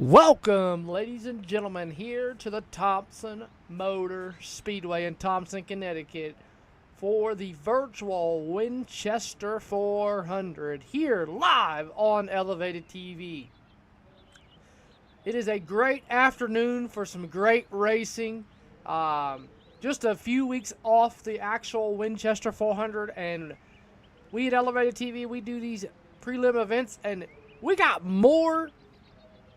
Welcome, ladies and gentlemen, here to the Thompson Motor Speedway in Thompson, Connecticut for the virtual Winchester 400 here live on Elevated TV. It is a great afternoon for some great racing. Just a few weeks off the actual Winchester 400, and we at Elevated TV, we do these prelim events, and we got more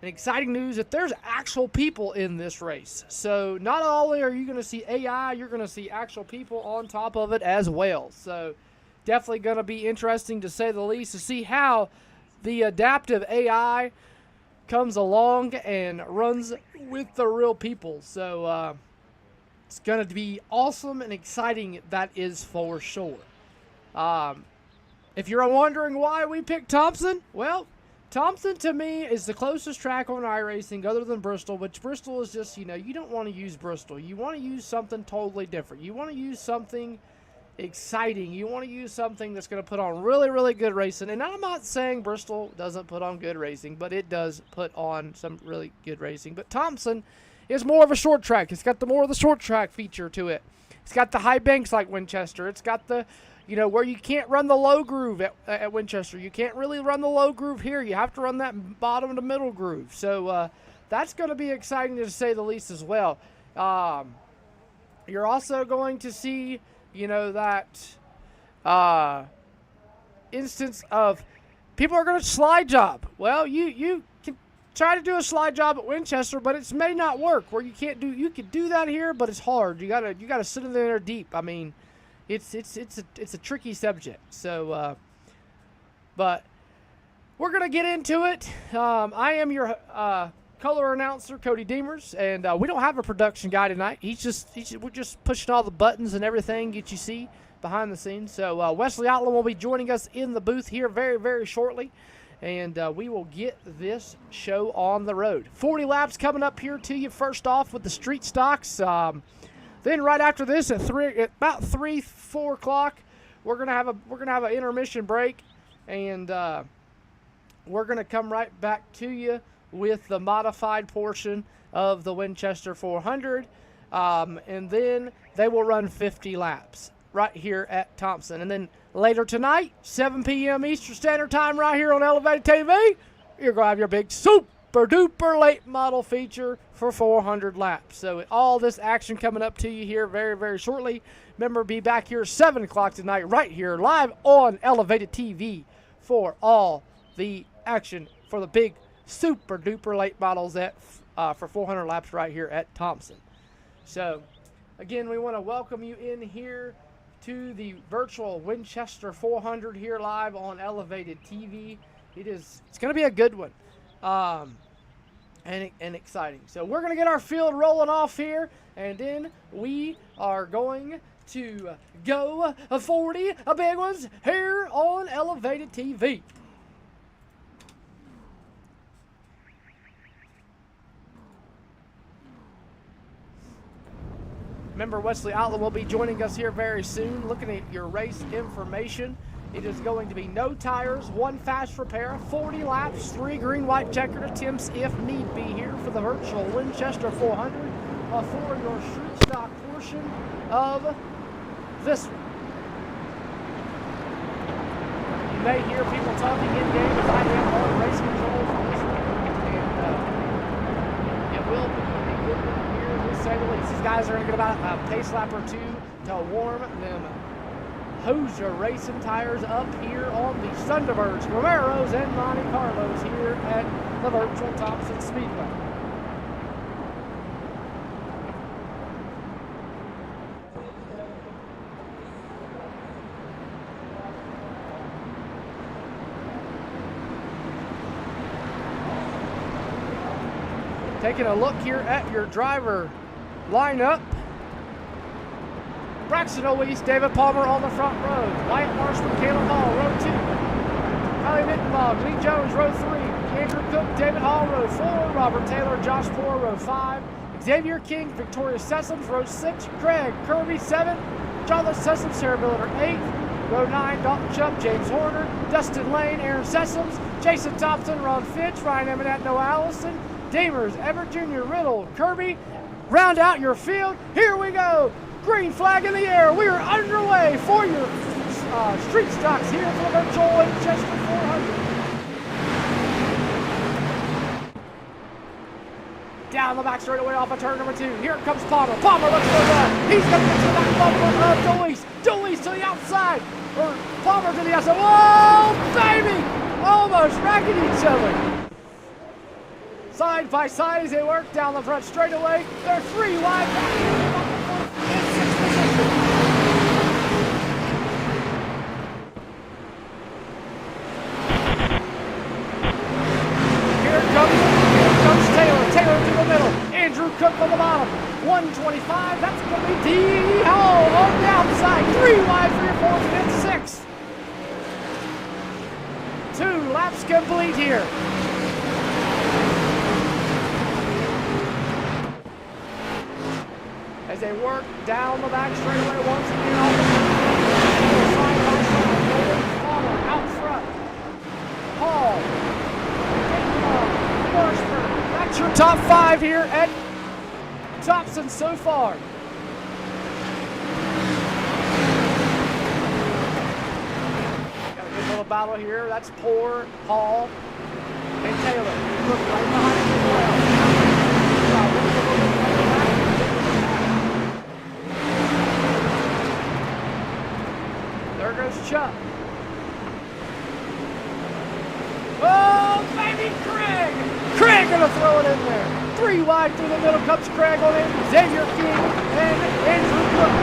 and exciting news that there's actual people in this race. So not only are you going to see AI, you're going to see actual people on top of it as well. So definitely going to be interesting, to say the least, to see how the adaptive AI comes along and runs with the real people. So it's going to be awesome and exciting, that is for sure. If you're wondering why we picked Thompson, well, Thompson, to me, is the closest track on iRacing other than Bristol, which Bristol is just, you don't want to use Bristol. You want to use something totally different. You want to use something exciting. You want to use something that's going to put on really, really good racing. And I'm not saying Bristol doesn't put on good racing, but it does put on some really good racing. But Thompson is more of a short track. It's got more of the short track feature to it. It's got the high banks like Winchester. It's got the where you can't run the low groove at Winchester. You can't really run the low groove here. You have to run that bottom to middle groove. So that's going to be exciting, to say the least, as well. You're also going to see, that instance of people are going to slide job. Well, you can try to do a slide job at Winchester, but it may not work. Where you can do that here, but it's hard. You gotta sit in there deep. I mean, it's a tricky subject. So, but we're gonna get into it. I am your color announcer, Cody Deemers, and we don't have a production guy tonight. We're just pushing all the buttons and everything that you see behind the scenes. So Wesley Outland will be joining us in the booth here very, very shortly, and we will get this show on the road. 40 laps coming up here to you. First off with the street stocks. Then right after this, at about 3-4 o'clock, we're gonna have an intermission break, and we're gonna come right back to you with the modified portion of the Winchester 400, and then they will run 50 laps right here at Thompson. And then later tonight, 7 p.m. Eastern Standard Time, right here on Elevated TV, you're gonna have your big super duper late model feature for 400 laps. So all this action coming up to you here very, very shortly. Remember, be back here 7 o'clock tonight, right here live on Elevated TV for all the action for the big super duper late models for 400 laps right here at Thompson. So again, we want to welcome you in here to the virtual Winchester 400 here live on Elevated TV. It's going to be a good one. And exciting. So we're going to get our field rolling off here, and then we are going to go 40 big ones here on Elevated TV. Remember, Wesley Outland will be joining us here very soon, looking at your race information. It is going to be no tires, 1 fast repair, 40 laps, 3 green-white checkered attempts if need be here for the virtual Winchester 400 for your street stock portion of this one. You may hear people talking in-game as I am on race control for this one, and it will be a good one here, to say the least. These guys are going to get about a pace lap or two to warm them Hoosier racing tires up here on the Thunderbirds, Romeros, and Monte Carlos here at the virtual Thompson Speedway. Taking a look here at your driver lineup. Braxton O'Lease, David Palmer on the front row. Wyatt Marshall, Caleb Hall, row 2. Kylie Mittenbog, Lee Jones, row 3. Andrew Cook, David Hall, row 4. Robert Taylor, Josh Poor, row 5. Xavier King, Victoria Sessoms, row 6. Craig Kirby, 7. Jonathan Sessoms, Sarah Miller, 8. Row 9, Dalton Chubb, James Horner. Dustin Lane, Aaron Sessoms. Jason Thompson, Ron Fitch, Ryan Eminat, Noah Allison. Demers, Everett Jr., Riddle, Kirby, round out your field. Here we go. Green flag in the air. We are underway for your street stocks here for the virtual Winchester 400. Down the back straightaway off of turn number 2. Here comes Palmer. Palmer looks for that. He's going to get to the back bumper of Deweese. Deweese to the outside. Or Palmer to the outside. Whoa, baby! Almost racking each other. Side by side as they work down the front straightaway. They're 3 wide back in 6th position. Here comes Taylor. Taylor to the middle. Andrew Cook on the bottom. 125. That's going to be D. Hall on the outside. 3 wide for your 4th and 6th. 2 laps complete here. As they work down the back straightaway once again on the side by side. Palmer out front. Hall. Forsberg. That's your top 5 here at Thompson so far. Got a good little battle here. That's Poor, Hall, and Taylor. Look right behind him as well. There goes Chuck. Oh, baby, Craig! Craig gonna throw it in there. 3 wide through the middle comes Craig on in. Xavier King and Andrew Cook.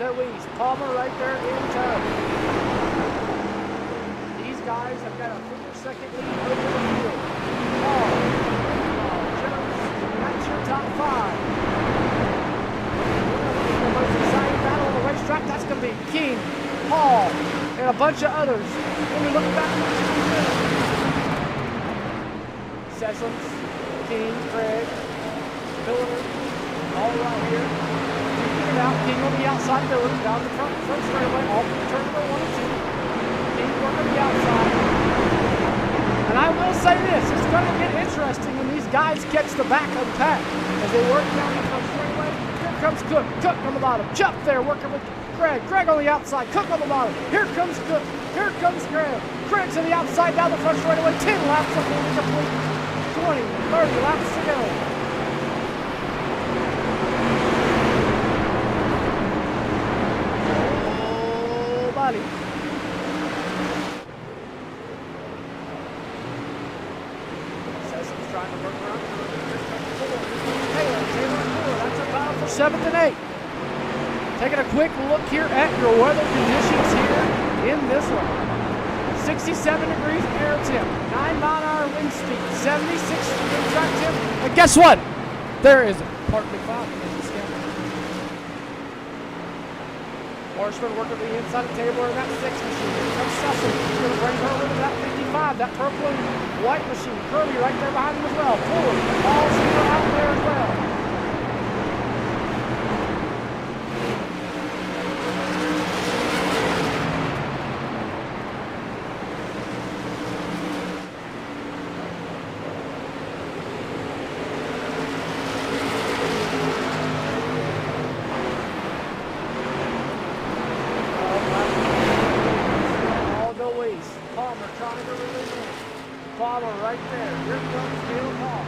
Deweese, Palmer right there in tow. These guys have got a 4-second lead over the field. Hall, Jones, that's your top 5. The most exciting battle on the racetrack, that's going to be King, Hall, and a bunch of others. When we look back, Sessions, King, Craig, Miller, all right here. Out, King on the outside, Miller down the front straightaway, off turn number 1 and 2. King working the outside. And I will say this, it's going to get interesting when these guys catch the back of the pack as they work down the front straightaway. Here comes Cook. Cook on the bottom. Chuck there working with Craig. Craig on the outside. Cook on the bottom. Here comes Cook. Here comes Craig. Craig's on the outside down the front straightaway. 10 laps before we complete. 20, 30 laps to go. Sessom's trying to work around. Taylor, that's a battle for 7th and 8th. Taking a quick look here at your weather conditions here in this one. 67 degrees air temp, 9-mile-an-hour wind speed, 76 wind track temp. And guess what? There is partly cloudy. Horseman working the inside of the table in that 6 machine. Here comes Sessom. He's going to bring her with that 55, that purple and white machine. Kirby right there behind him as well. Forward. All super out there as well. Palmer right there. Here comes Caleb Hall.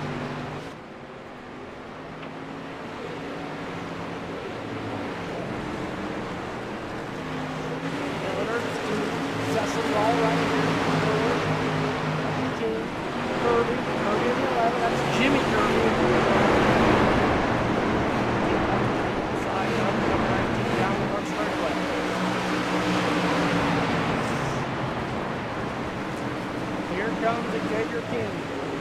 Sessom all right here. King, Kirby in the 11. That's Jimmy Kirby. Side up, number 19 down the front straightaway. Here comes Xavier King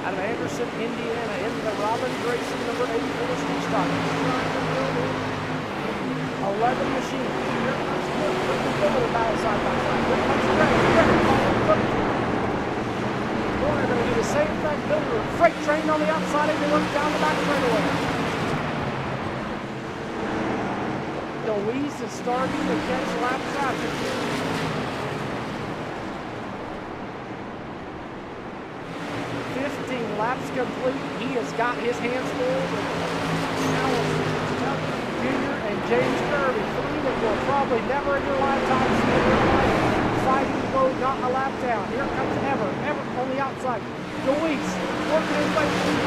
out of Anderson, Indiana, into the Robin Grayson number 8 Philistine stock. He's trying to build in 11 machines. Here comes Cliff with the builder battle side by side. Here comes Greg. Warner going to do the same thing. Builder freight train on the outside and they work down the back straightaway. Louise is starting to catch lap traffic. 15 laps complete. He has got his hands full with Junior and James Kirby. Three that will probably never in your lifetime spend their life fighting to go not a lap down. Here comes Ever on the outside. Louise working his way through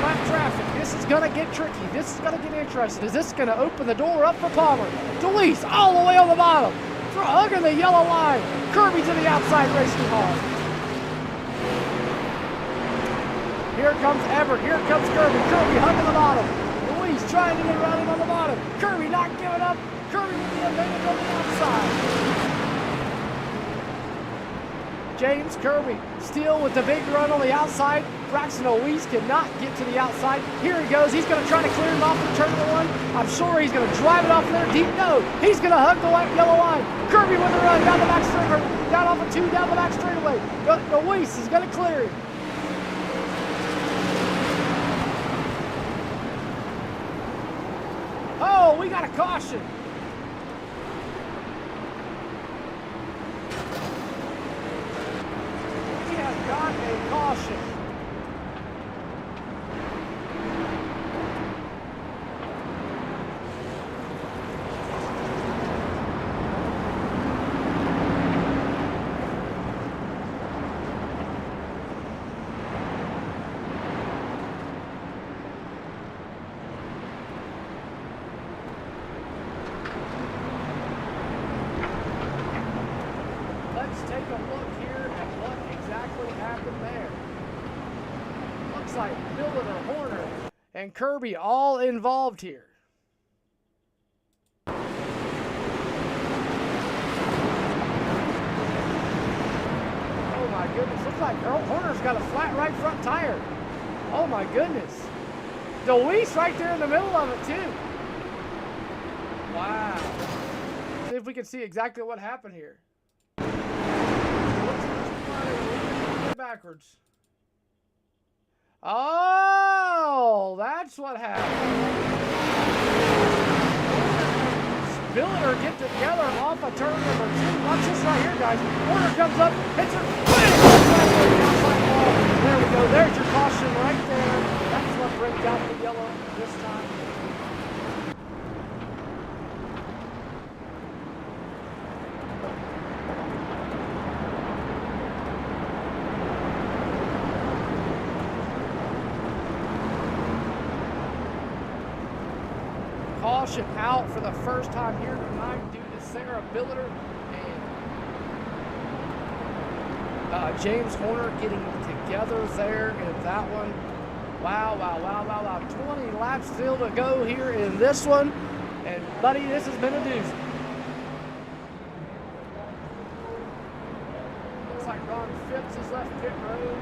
lap traffic. This is going to get tricky. This is going to get interesting. Is this going to open the door up for Palmer? Deweese all the way on the bottom. Hugging the yellow line. Kirby to the outside racing hard. Here comes Everett. Here comes Kirby. Kirby hugging the bottom. Louise trying to get around him on the bottom. Kirby not giving up. Kirby with the advantage on the outside. James Kirby still with the big run on the outside. Braxton Louise cannot get to the outside. Here he goes. He's going to try to clear him off the turn number 1. I'm sure he's going to drive it off there deep. No, he's going to hug the white yellow line. Kirby with the run down the back straight, down off of 2, down the back straightaway. Louise is going to clear him. Oh, we got a caution. We have got a caution. Take a look here at what exactly happened there. Looks like Billiter, Horner, and Kirby all involved here. Oh my goodness, looks like Horner's got a flat right front tire. Oh my goodness. Deweese right there in the middle of it too. Wow. See if we can see exactly what happened here. Backwards. Oh, that's what happened. Billiter get together off of turn number 2. Watch this right here, guys. Warner comes up, hits her. There we go. There's your caution right there. That's what brings out the yellow this time. Caution out for the first time here tonight due to Sarah Billiter and James Horner getting together there in that one. Wow. 20 laps still to go here in this one. And, buddy, this has been a doozy. Looks like Ron Phipps has left pit road.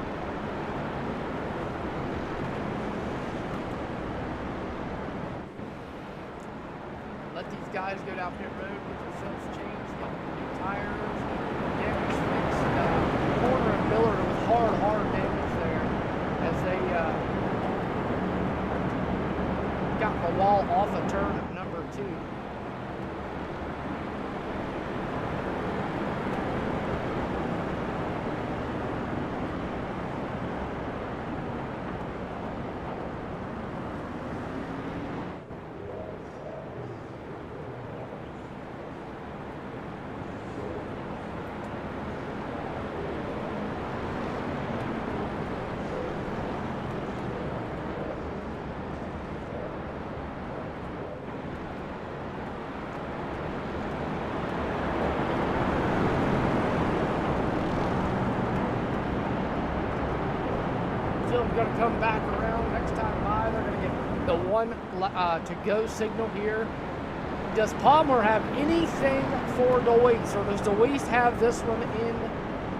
Let these guys go down pit road, get themselves changed, get new tires, damage fixed. Horner and Miller with hard damage there as they got the wall off of turn number 2. Going to come back around next time by. They're going to get the 1 to go signal here. Does Palmer have anything for Deweese, or does Deweese have this one in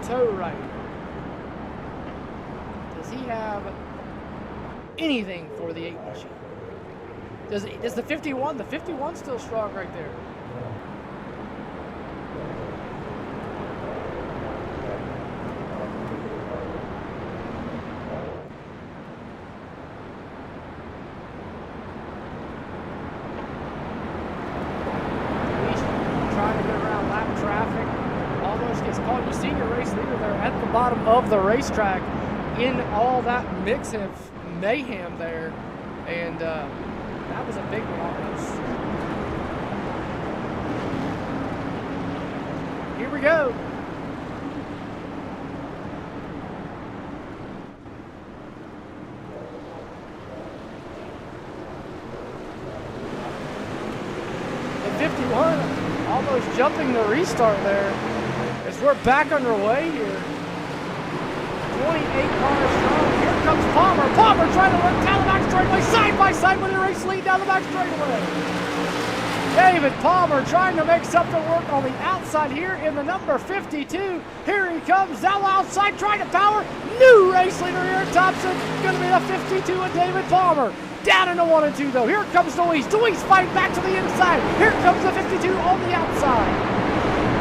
tow right now? Does he have anything for the 8 machine? Does the 51? The 51's still strong right there. Trying to get around lap traffic. Almost gets caught. You see your race leader there at the bottom of the racetrack in all that mix of mayhem there. And that was a big one almost. Here we go. The 51 almost jumping the restart there as we're back underway here. 28 cars strong. Here comes Palmer. Palmer trying to run down the back straightaway, side by side with the race lead down the back straightaway. David Palmer trying to make something work on the outside here in the number 52. Here he comes down the outside trying to power. New race leader here at Thompson. Going to be the 52 of David Palmer. Down into 1 and 2 though. Here comes Deweese. Deweese fighting back to the inside. Here comes the 52 on the outside.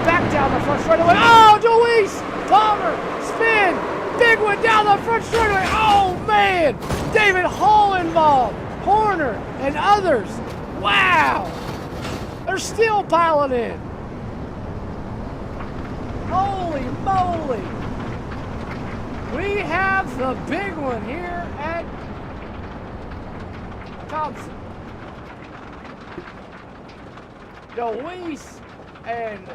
Back down the front straightaway. Oh, Deweese! Palmer, spin. Big one down the front straightaway. Oh, man. David Hall involved. Horner and others. Wow. They're still piling in. Holy moly. We have the big one here at Thompson. Deweese and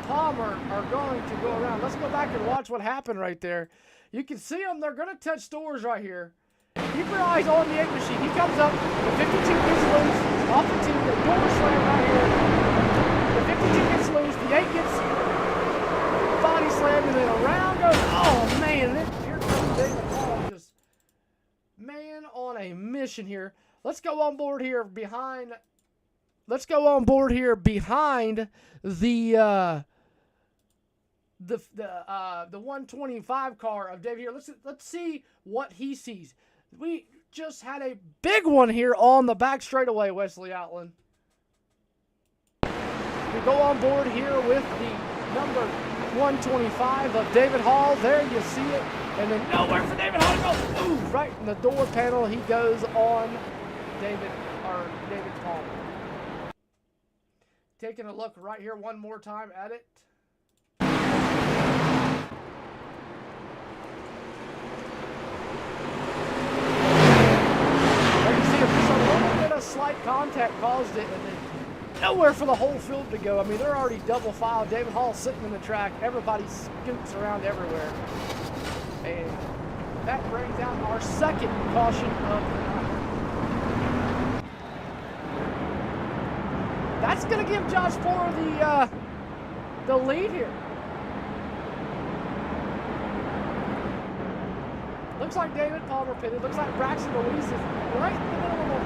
Palmer are going to go around. Let's go back and watch what happened right there. You can see them. They're going to touch doors right here. Keep your eyes on the 8 machine. He comes up. The 52 gets loose. Off the 2. The door slam right here. The 52 gets loose. The 8 gets body slammed. And then around goes. Oh, man. Here comes David Hall. Just, man, on a mission here. Let's go on board here behind. Let's go on board here behind the 125 car of David here. Let's see what he sees. We just had a big one here on the back straightaway, Wesley Outland. We go on board here with the number 125 of David Hall. There you see it. And then nowhere for David Hall to go. Ooh, right in the door panel. He goes on David Palmer. Taking a look right here one more time at it. Just a little bit of slight contact caused it, and then nowhere for the whole field to go. I mean, they're already double filed. David Hall sitting in the track. Everybody scoots around everywhere. And that brings out our second caution of the night. That's going to give Josh Poor the lead here. Looks like David Palmer pitted. Looks like Braxton Deweese is right in the middle of the lead.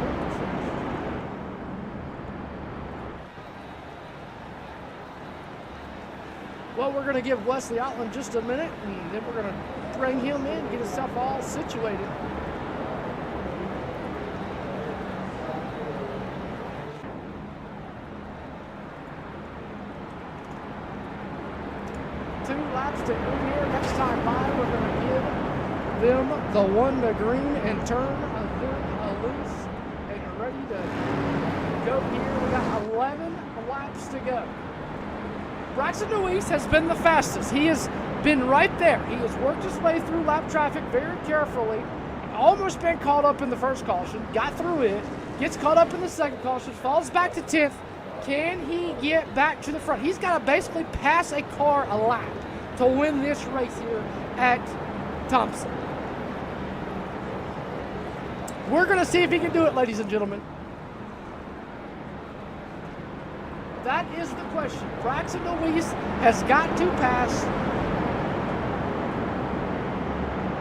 Well, we're going to give Wesley Outland just a minute, and then we're going to bring him in, get himself all situated. Two laps to go here. Next time by, we're going to give them the 1 to green and turn them loose and ready to go here. We got 11 laps to go. Braxton Deweese has been the fastest. He has been right there. He has worked his way through lap traffic very carefully. Almost been caught up in the first caution. Got through it. Gets caught up in the second caution. Falls back to 10th. Can he get back to the front? He's got to basically pass a car a lap to win this race here at Thompson. We're going to see if he can do it, ladies and gentlemen. That is the question. Braxton Deweese has got to pass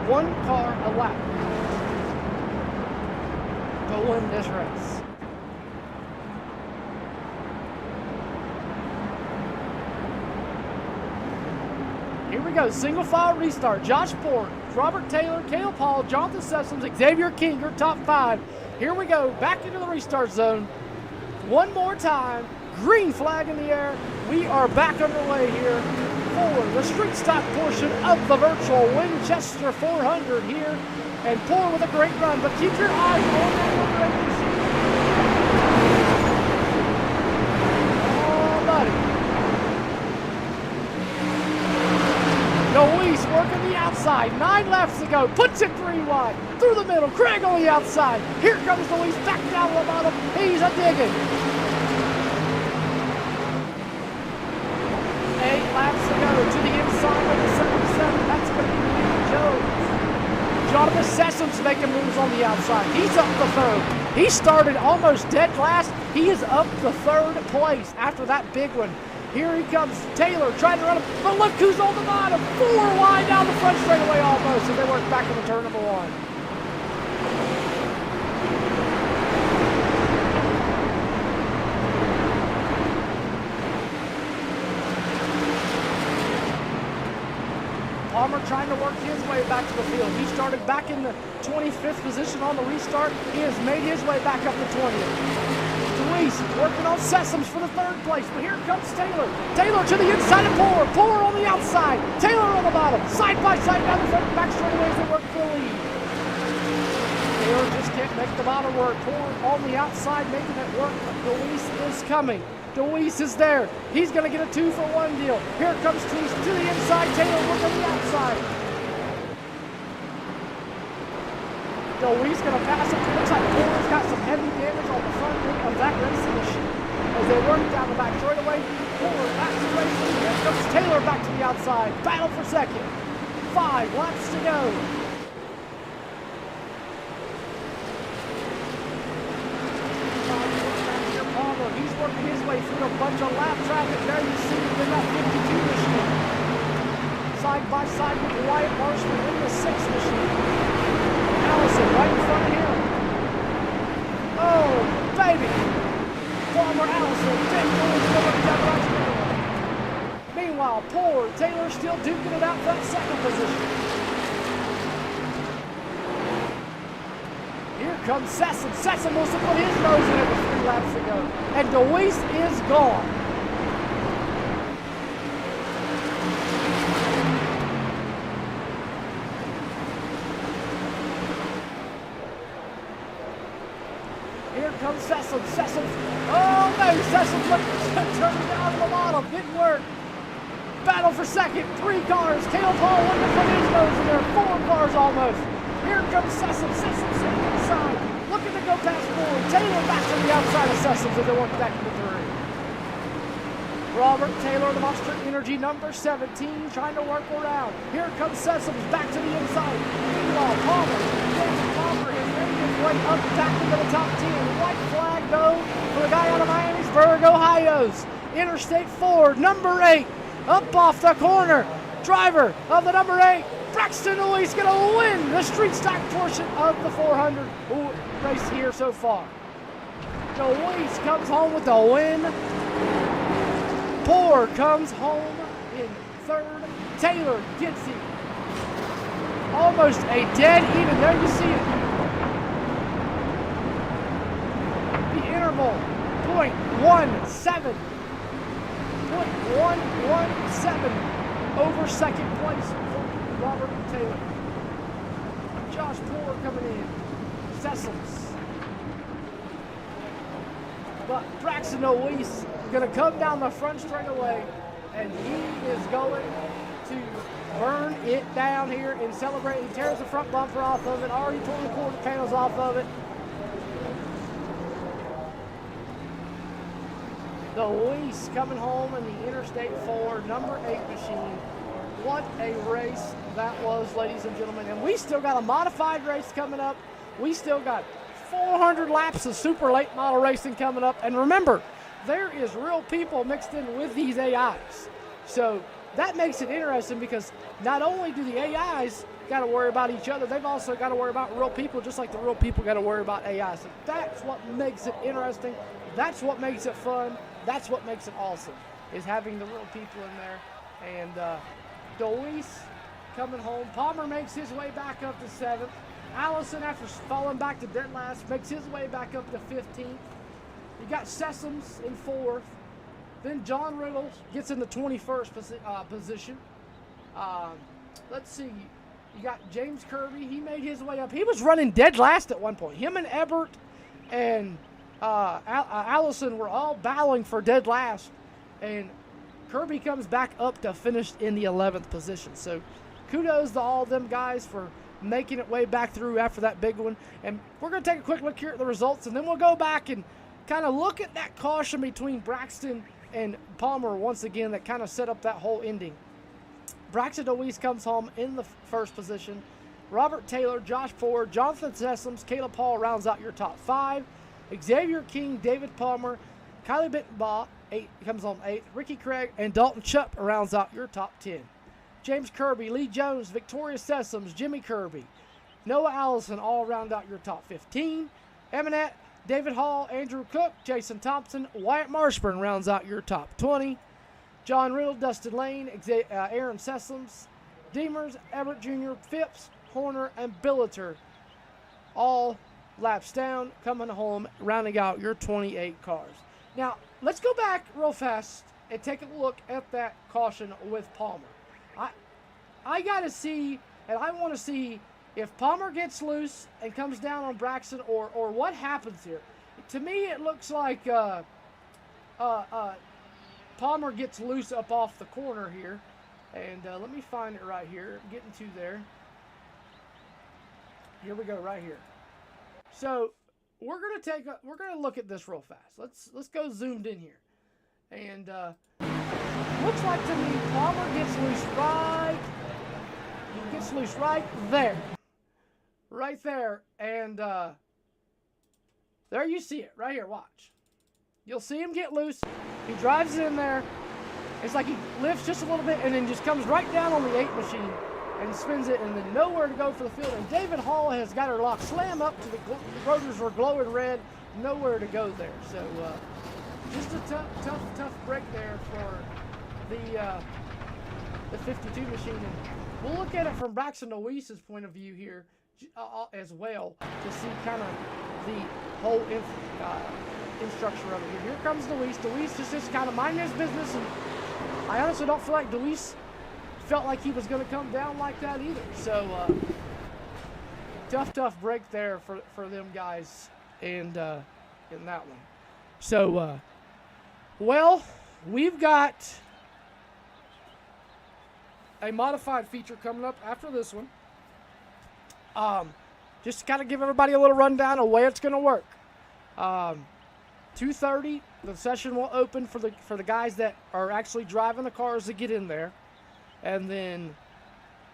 one car a lap to win this race. Here we go. Single file restart. Josh Poor Robert Taylor, Caleb Hall, Jonathan Sessoms, Xavier King, your top 5. Here we go, back into the restart zone. One more time, green flag in the air. We are back underway here for the street stock portion of the virtual Winchester 400 here. And Poor with a great run, but keep your eyes on that number 8 machine. Oh, buddy. Luis working the outside, 9 laps to go, puts it 3 wide, through the middle, Craig on the outside. Here comes Luis, back down to the bottom, he's a digging. 8 laps to go to the inside of the 77, that's going to be Lee Jones. Jonathan Sessoms making moves on the outside. He's up the 3rd. He started almost dead last. He is up the 3rd place after that big one. Here he comes, Taylor trying to run him, but look who's on the bottom. 4 wide down the front straightaway almost, and they work back in the turn number 1. Palmer trying to work his way back to the field. He started back in the 25th position on the restart. He has made his way back up to 20th. Luis working on Sessoms for the 3rd place, but here comes Taylor. Taylor to the inside of Poor. Poor on the outside. Taylor on the bottom. Side by side down the front, back straightaways and work for the lead. Taylor just can't make the bottom work. Poor on the outside making it work. Luis is coming. Luis is there. He's going to get a 2-for-1 deal. Here comes Luis to the inside. Taylor working on the outside. Luis going to pass him. Looks like Taylor's got some heavy damage on the front wing of that racing machine as they work down the back straightaway. Taylor back to racing. Here comes Taylor back to the outside. Battle for second. 5 laps to go. He's working his way through a bunch of lap traffic. There you see him in that 52 machine. Side by side with Wyatt Marshall in the 6 machine. Allison right in front of him. Oh, baby. Farmer Allison, big move going down the right straightaway. Meanwhile, Poor Taylor still duking it out for that 2nd position. Here comes Sessom. Sessom wants to put his nose in it with 3 laps to go. And Luis is gone. Here comes Sessom. Sessom. Oh no, Sessom turning down to the bottom. Didn't work. Battle for second. 3 cars. Caleb Hall looking to put his nose in there. 4 cars almost. Here comes Sessom. Sessom sitting inside. Looking to go past forward. Taylor back to the outside of Sessoms as they work back into 3. Robert Taylor, the Monster Energy number 17, trying to work around. Here comes Sessoms back to the inside. Meanwhile, Palmer, James Palmer has made his way up back into the top 10. White flag, though, for the guy out of Miamisburg, Ohio's. Interstate 4, number 8, up off the corner. Driver of the number 8, Braxton Luis, going to win the street stock portion of the 400 race here so far. Luis comes home with the win. Poor comes home in 3rd. Taylor gets it. Almost a dead even. There you see it. The interval, 0.17. 0.117 over 2nd place for Robert Taylor. Josh Poor coming in. Sessoms. But Braxton Luis going to come down the front straightaway, and he is going to burn it down here and celebrate. He tears the front bumper off of it, already tore the quarter panels off of it. The Luis coming home in the Interstate 4, number 8 machine. What a race that was, ladies and gentlemen. And we still got a modified race coming up. We still got 400 laps of super late model racing coming up. And remember, there is real people mixed in with these AIs. So that makes it interesting because not only do the AIs got to worry about each other, they've also got to worry about real people just like the real people got to worry about AI. So that's what makes it interesting. That's what makes it fun. That's what makes it awesome, is having the real people in there. And Luis coming home. Palmer makes his way back up to 7th. Allison, after falling back to dead last, makes his way back up to 15th. You got Sessoms in 4th. Then John Riddle gets in the 21st position. Let's see. You got James Kirby. He made his way up. He was running dead last at one point. Him and Ebert and Allison were all battling for dead last. And Kirby comes back up to finish in the 11th position. So kudos to all of them guys for making it way back through after that big one. And we're going to take a quick look here at the results, and then we'll go back and kind of look at that caution between Braxton and Palmer once again that kind of set up that whole ending. Braxton Deweese comes home in the first position. Robert Taylor, Josh Ford, Jonathan Sessoms, Caleb Paul rounds out your top 5. Xavier King, David Palmer, Kylie Bittenbaugh comes home 8th. Ricky Craig and Dalton Chupp rounds out your top 10. James Kirby, Lee Jones, Victoria Sessoms, Jimmy Kirby, Noah Allison all round out your top 15. Eminette, David Hall, Andrew Cook, Jason Thompson, Wyatt Marshburn rounds out your top 20. John Riddle, Dustin Lane, Aaron Sessoms, Demers, Everett Jr., Phipps, Horner, and Billiter all laps down, coming home, rounding out your 28 cars. Now, let's go back real fast and take a look at that caution with Palmer. I got to see, and I want to see if Palmer gets loose and comes down on Braxton or what happens here. To me, it looks like Palmer gets loose up off the corner here. And let me find it right here. Getting to there. Here we go, right here. So we're gonna look at this real fast. Let's go zoomed in here. And looks like to me Palmer gets loose right there. Right there. And there you see it, right here, watch. You'll see him get loose. He drives in there. It's like he lifts just a little bit and then just comes right down on the 8 machine and spins it, and then nowhere to go for the field. And David Hall has got her lock slam up to the rotors were glowing red, nowhere to go there. So just a tough break there for the 52 machine. And we'll look at it from Braxton Deweese's point of view here as well to see kind of the whole structure of it here. Here comes Deweese. Deweese just kind of minding his business, and I honestly don't feel like Deweese felt like he was going to come down like that either. So tough break there for them guys and in that one. So well, we've got a modified feature coming up after this one. Just to kind of give everybody a little rundown of the way it's going to work. 2:30, the session will open for the guys that are actually driving the cars to get in there. And then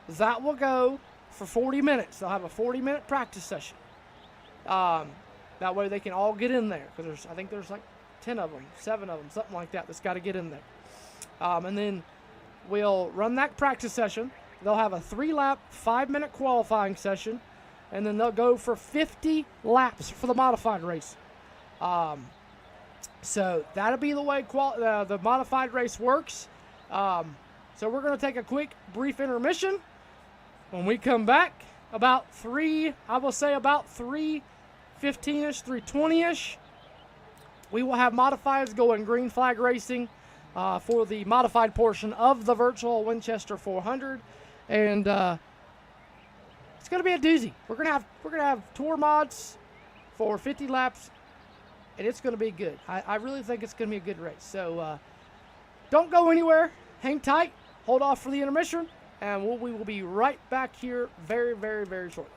that will go for 40 minutes. They'll have a 40-minute practice session. That way they can all get in there. Because I think there's like 10 of them, 7 of them, something like that that's got to get in there. And then we'll run that practice session. They'll have a 3-lap, 5-minute qualifying session. And then they'll go for 50 laps for the modified race. So that'll be the way the modified race works. So we're going to take a quick, brief intermission. When we come back, about 3:15-ish, 3:20-ish, we will have modifieds going green flag racing for the modified portion of the virtual Winchester 400. And it's going to be a doozy. We're going to have tour mods for 50 laps, and it's going to be good. I really think it's going to be a good race. So don't go anywhere. Hang tight. Hold off for the intermission, and we will be right back here very, very, very shortly.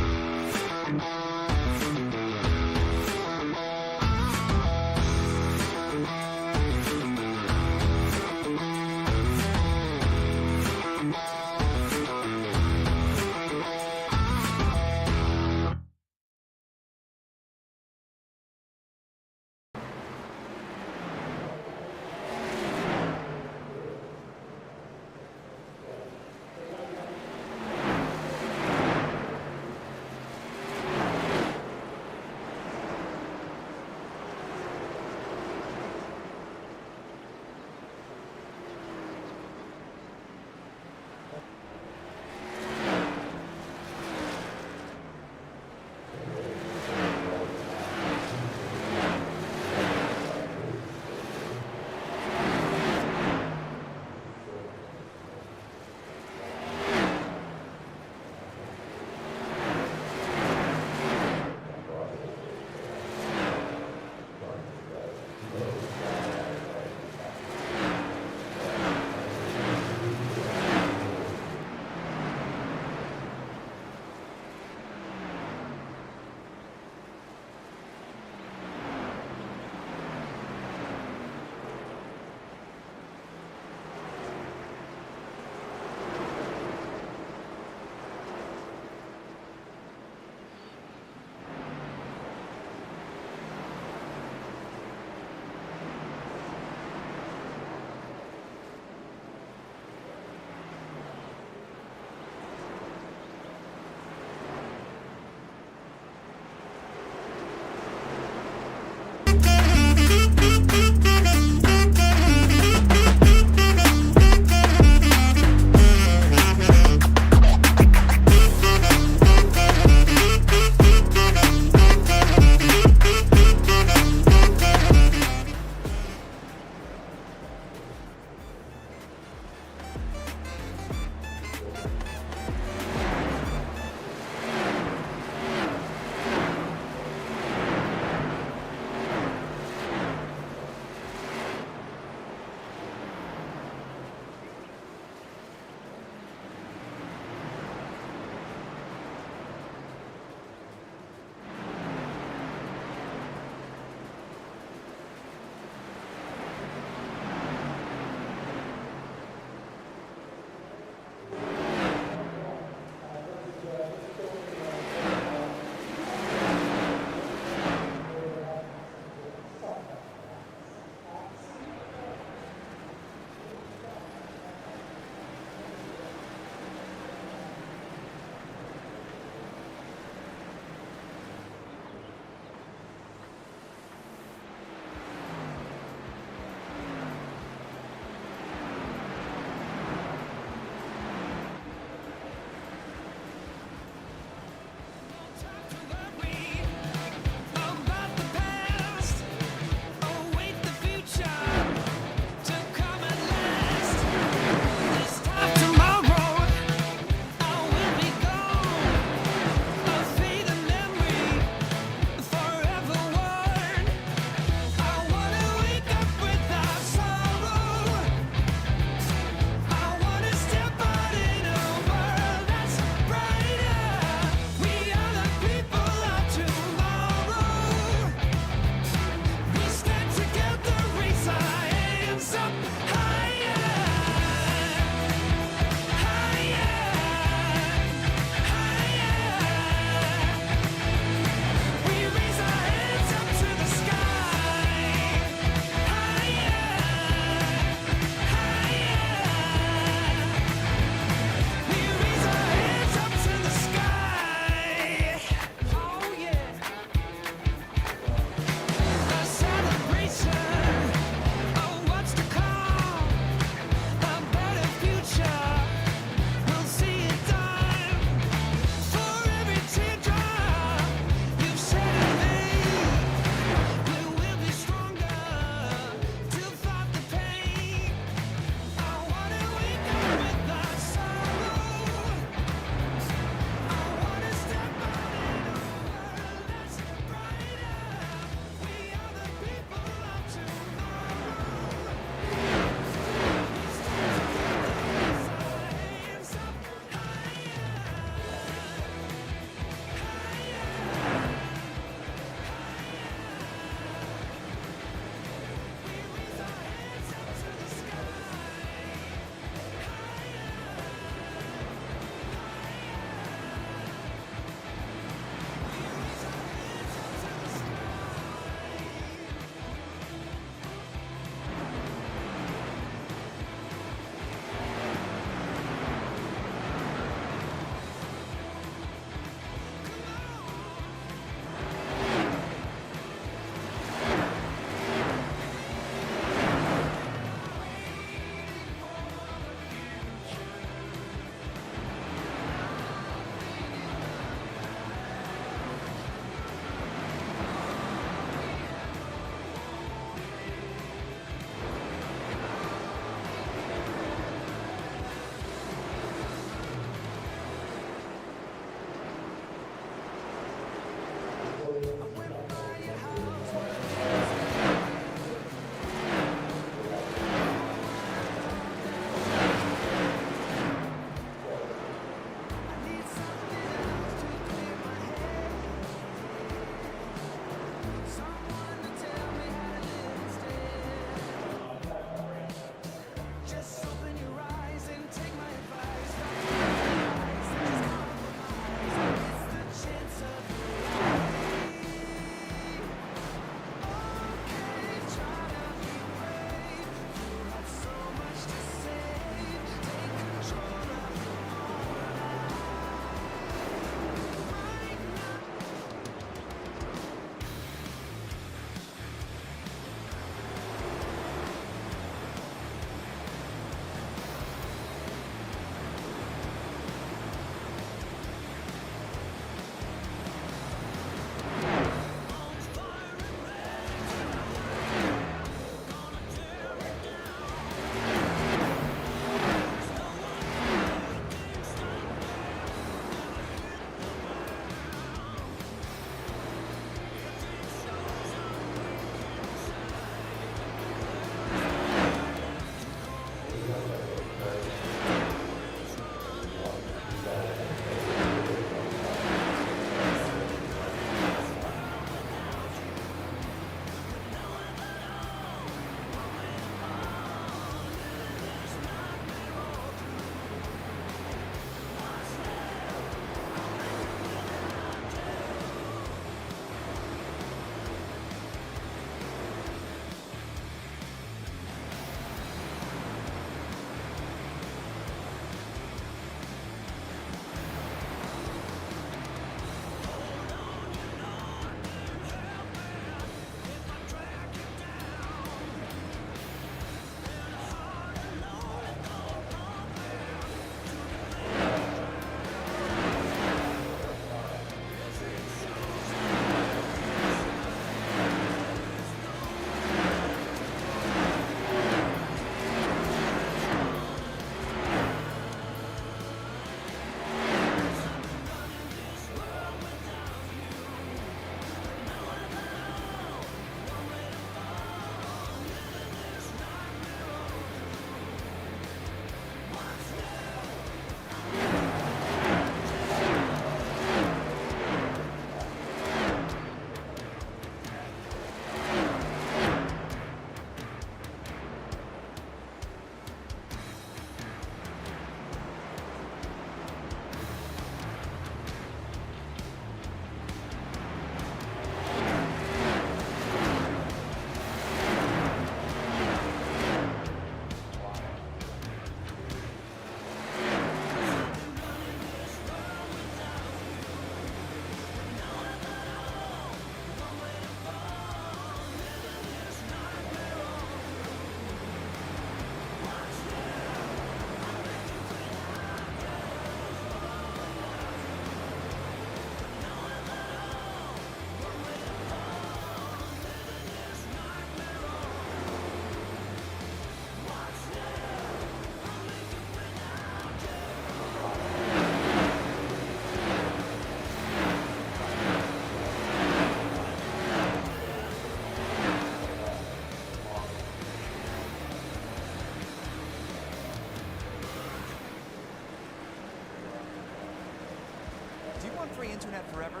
internet forever?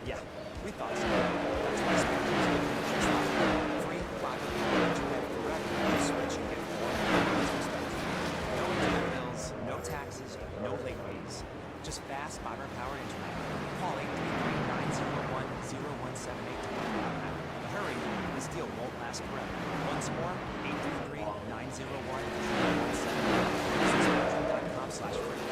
Yeah, we thought so. That's why Spectrum is just like free fiber internet forever. Switch and get more business Spectrum. No internet bills, no taxes, no late fees. Just fast fiber-powered internet. Call 833-901-0178 to find out now. But hurry, this deal won't last forever. Once more, 833-901-0178. Spectrum.com/free.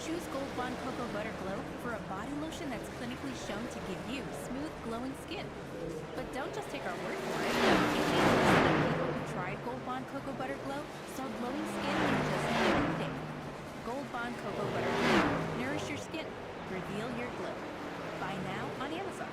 Choose Gold Bond Cocoa Butter Glow for a body lotion that's clinically shown to give you smooth, glowing skin. But don't just take our word for it. 80% of people who tried Gold Bond Cocoa Butter Glow saw glowing skin in just 1 day. Gold Bond Cocoa Butter Glow. Nourish your skin. Reveal your glow. Buy now on Amazon.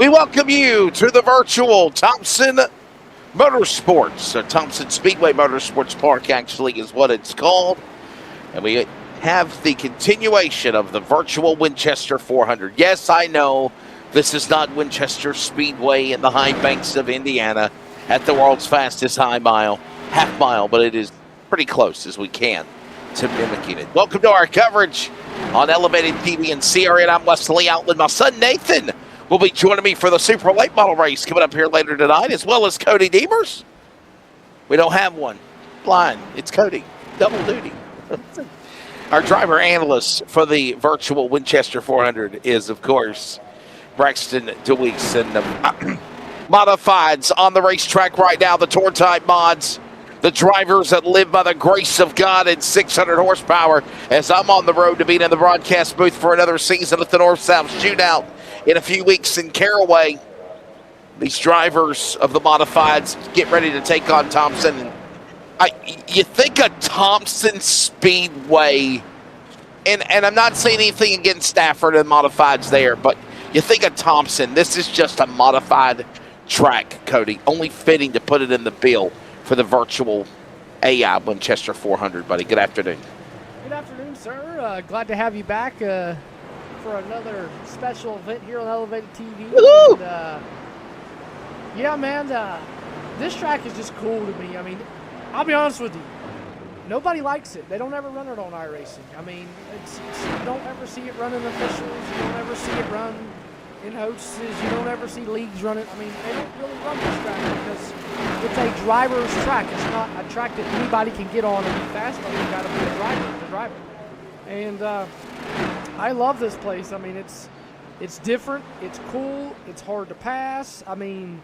We welcome you to the virtual Thompson Motorsports, or Thompson Speedway Motorsports Park, actually, is what it's called. And we have the continuation of the virtual Winchester 400. Yes, I know this is not Winchester Speedway in the high banks of Indiana at the world's fastest half mile, but it is pretty close as we can to mimicking it. Welcome to our coverage on Elevated TV and CRN. I'm Wesley Outland. My son Nathan will be joining me for the Super Late Model race coming up here later tonight, as well as Cody Demers. We don't have one. Blind. It's Cody. Double duty. Our driver analyst for the virtual Winchester 400 is, of course, Braxton DeWeese. And modifieds on the racetrack right now, the Tour Type mods, the drivers that live by the grace of God and 600 horsepower, as I'm on the road to being in the broadcast booth for another season at the North-South Shootout in a few weeks in Caraway. These drivers of the modifieds get ready to take on Thompson. You think a Thompson Speedway, and I'm not saying anything against Stafford and modifieds there, but you think of Thompson, this is just a modified track, Cody, only fitting to put it in the bill for the virtual AI Winchester 400, buddy. Good afternoon. Good afternoon, sir. Glad to have you back for another special event here on Elevated TV. Woo-hoo! And, yeah, man, this track is just cool to me. I mean, I'll be honest with you. Nobody likes it. They don't ever run it on iRacing. I mean, you don't ever see it run in officials. You don't ever see it run in hosts. You don't ever see leagues run it. I mean, they don't really run this track because it's a driver's track. It's not a track that anybody can get on and be fast on. You got to be a driver to drive it. And I love this place. I mean, it's different. It's cool. It's hard to pass. I mean,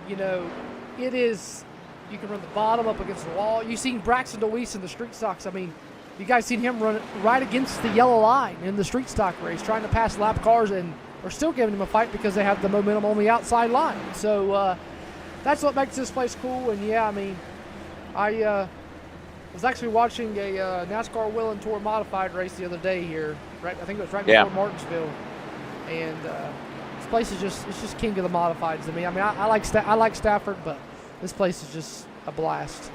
you know, it is. You can run the bottom up against the wall. You've seen Braxton DeWeese in the street stocks. I mean, you guys seen him run right against the yellow line in the street stock race, trying to pass lap cars, and are still giving him a fight because they have the momentum on the outside line. So that's what makes this place cool. And yeah, I mean, I was actually watching a NASCAR Will and Tour modified race the other day here. Right, I think it was right before Martinsville, and this place is just king of the modifieds to me. I mean, I like Stafford, but this place is just a blast.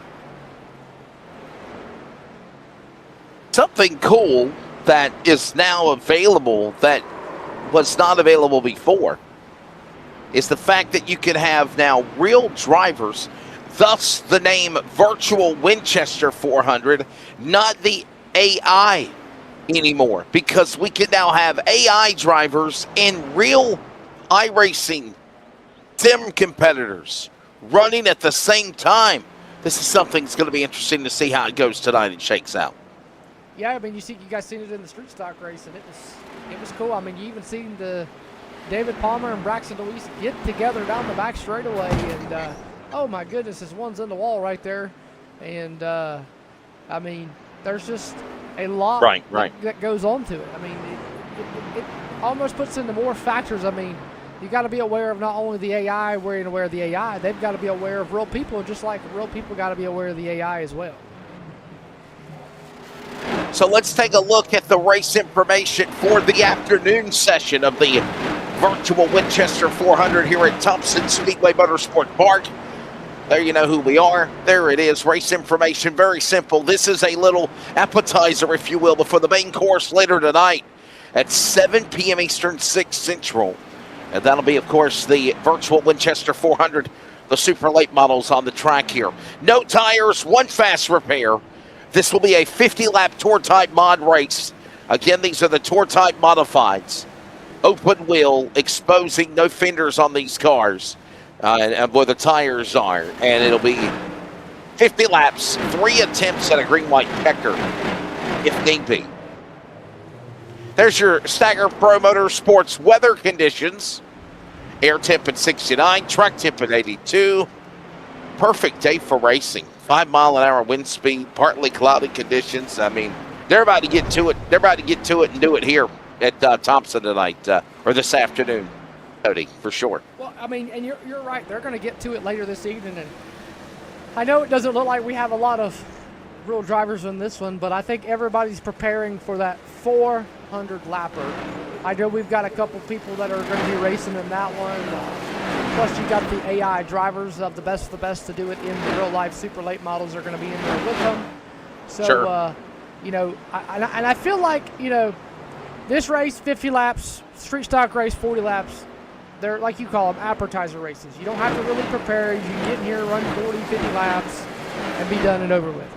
Something cool that is now available that was not available before is the fact that you can have now real drivers, thus the name Virtual Winchester 400, not the AI anymore, because we can now have AI drivers in real iRacing sim competitors running at the same time. This is something that's going to be interesting to see how it goes tonight and shakes out. Yeah, I mean, you guys seen it in the street stock race, and it was cool. I mean, you even seen the David Palmer and Braxton DeWeese get together down the back straightaway, and oh my goodness, this one's in the wall right there, and I mean, there's just a lot that goes on to it. I mean, it almost puts into more factors. I mean, you got to be aware of not only the AI, aware of the AI, they've got to be aware of real people, just like real people got to be aware of the AI as well. So let's take a look at the race information for the afternoon session of the virtual Winchester 400 here at Thompson Speedway Motorsport Park. There you know who we are. There it is. Race information, very simple. This is a little appetizer, if you will, before the main course later tonight at 7 p.m. Eastern, 6 Central. And that'll be, of course, the virtual Winchester 400, the super late models on the track here. No tires, one fast repair. This will be a 50-lap Tour-type mod race. Again, these are the Tour-type modifieds. Open wheel, exposing no fenders on these cars and where the tires are. And it'll be 50 laps, 3 attempts at a green-white pecker, if need be. There's your Stagger Pro Motorsports weather conditions. Air temp at 69, track temp at 82. Perfect day for racing. 5-mile-an-hour wind speed, partly cloudy conditions. I mean, they're about to get to it. They're about to get to it and do it here at Thompson tonight, or this afternoon, Cody, for sure. Well, I mean, and you're right. They're going to get to it later this evening. And I know it doesn't look like we have a lot of real drivers in this one, but I think everybody's preparing for that 400 lapper. I know we've got a couple people that are going to be racing in that one. Plus, you got the AI drivers of the best to do it in the real life. Super late models are going to be in there with them. So, Sure. you know, I feel like, you know, this race, 50 laps, street stock race, 40 laps, they're, like you call them, appetizer races. You don't have to really prepare. You can get in here, run 40, 50 laps, and be done and over with.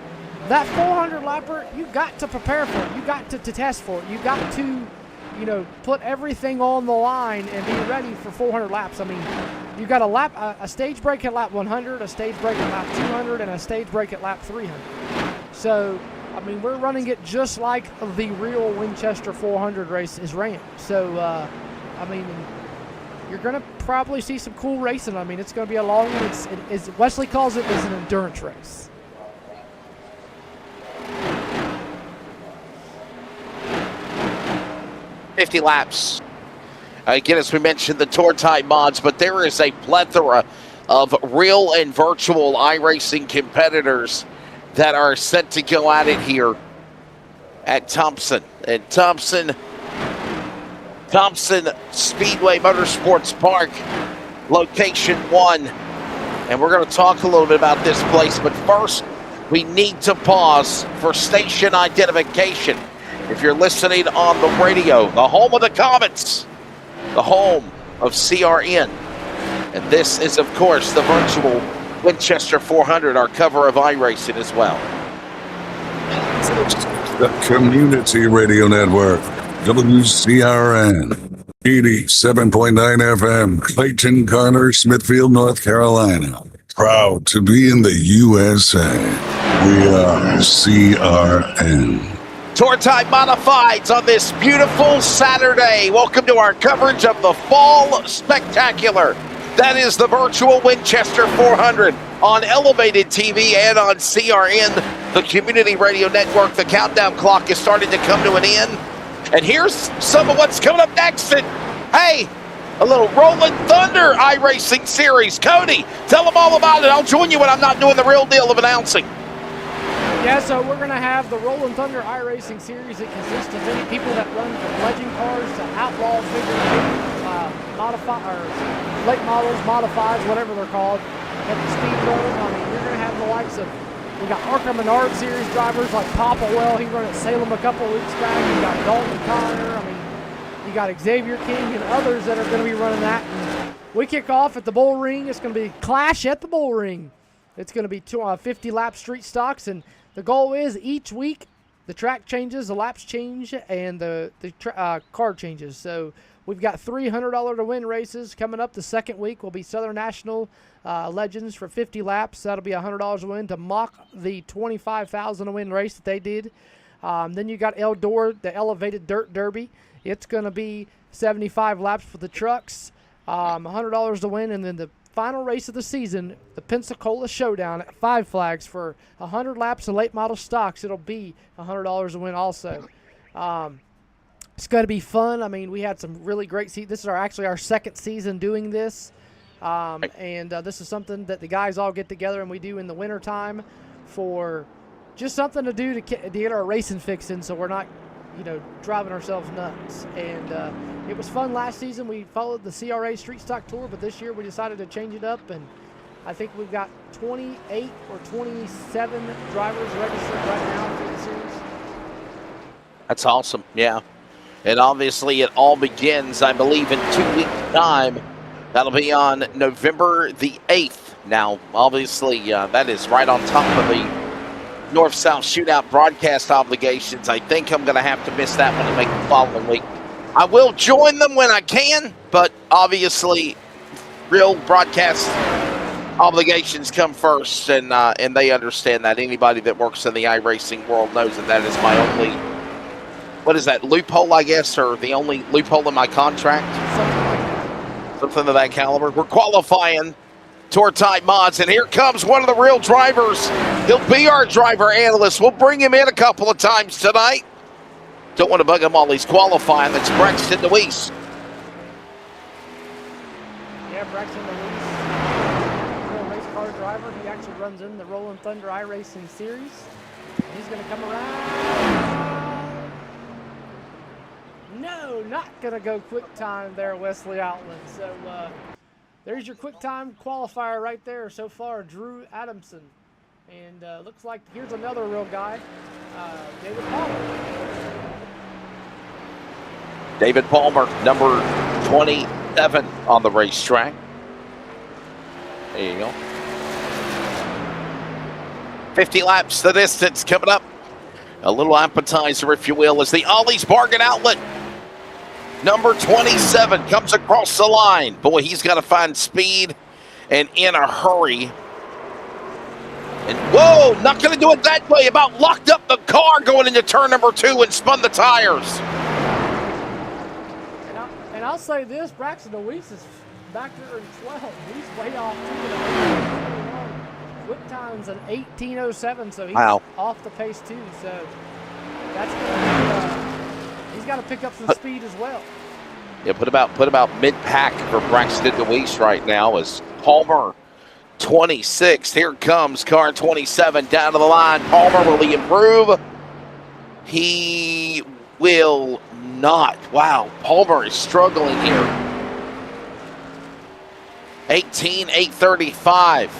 That 400 lapper, you got to prepare for it. You got to test for it. You got to, you know, put everything on the line and be ready for 400 laps. I mean, you got a stage break at lap 100, a stage break at lap 200, and a stage break at lap 300. So, I mean, we're running it just like the real Winchester 400 race is ran. So, I mean, you're going to probably see some cool racing. I mean, it's going to be a long one. Wesley calls it as an endurance race. $50 laps. Again, as we mentioned, the tour type mods, but there is a plethora of real and virtual iRacing competitors that are set to go at it here at Thompson. And Thompson Speedway Motorsports Park, location 1. And we're going to talk a little bit about this place, but first we need to pause for station identification. If you're listening on the radio, the home of the Comets, the home of CRN. And this is, of course, the virtual Winchester 400, our cover of iRacing as well. The Community Radio Network, WCRN, 87.9 FM, Clayton, Garner, Smithfield, North Carolina. Proud to be in the USA. We are CRN. Tour Type Modifieds on this beautiful Saturday. Welcome to our coverage of the Fall Spectacular. That is the virtual Winchester 400 on Elevated TV and on CRN, the Community Radio Network. The countdown clock is starting to come to an end. And here's some of what's coming up next. And hey, a little Rolling Thunder iRacing series. Cody, tell them all about it. I'll join you when I'm not doing the real deal of announcing. Yeah, so we're going to have the Rolling Thunder iRacing series. It consists of any people that run from legend cars to outlaw figures, late models, modifieds, whatever they're called, at the speed roll. I mean, you're going to have the likes of, we got Arkham Menard series drivers like Papa Well. He ran at Salem a couple of weeks back. You got Dalton Connor. I mean, you got Xavier King and others that are going to be running that. And we kick off at the Bull Ring. It's going to be Clash at the Bull Ring. It's going to be 50 lap street stocks, and the goal is each week the track changes, the laps change, and the car changes. So we've got $300 to win races coming up. The second week will be Southern National Legends for 50 laps. That'll be $100 to win to mock the $25,000 to win race that they did. Then you got Eldor, the Elevated Dirt Derby. It's going to be 75 laps for the trucks, $100 to win, and then the final race of the season, the Pensacola Showdown at 5 Flags for 100 laps of late model stocks. It'll be $100 to win also. It's going to be fun. I mean, we had some really great seasons. This is actually our second season doing this. And this is something that the guys all get together and we do in the wintertime for just something to do to get our racing fix in so we're not, you know, driving ourselves nuts. And it was fun last season. We followed the CRA Street Stock Tour, but this year we decided to change it up, and I think we've got 28 or 27 drivers registered right now for the series. That's awesome, yeah. And obviously it all begins, I believe, in 2 weeks' time. That'll be on November the 8th. Now, obviously, that is right on top of the North-South Shootout broadcast obligations. I think I'm going to have to miss that one and make the following week. I will join them when I can, but obviously real broadcast obligations come first, and they understand that. Anybody that works in the iRacing world knows that that is my only, what is that, loophole, I guess, or the only loophole in my contract? Something like that. Something of that caliber. We're qualifying Tour Type Mods, and here comes one of the real drivers. He'll be our driver analyst. We'll bring him in a couple of times tonight. Don't want to bug him while he's qualifying. That's Braxton DeWeese. Yeah, Braxton DeWeese, real race car driver. He actually runs in the Rolling Thunder iRacing series. He's going to come around. No, not going to go quick time there, Wesley Outland. So there's your quick time qualifier right there so far, Drew Adamson. And looks like here's another real guy, David Palmer. David Palmer, number 27 on the racetrack. There you go. 50 laps the distance coming up. A little appetizer, if you will, as the Ollie's Bargain Outlet. Number 27 comes across the line. Boy, he's got to find speed and in a hurry. And whoa, not going to do it that way. About locked up the car going into turn number 2 and spun the tires. And I'll say this, Braxton DeWeese is back there in 12. He's way off too. Quick time's an 18:07, so he's off the pace too. So that's gonna he's got to pick up some speed as well. Yeah, put about mid-pack for Braxton DeWeese right now as Palmer 26. Here comes car 27 down to the line. Palmer, will he improve? He will not. Wow, Palmer is struggling here. 18,835.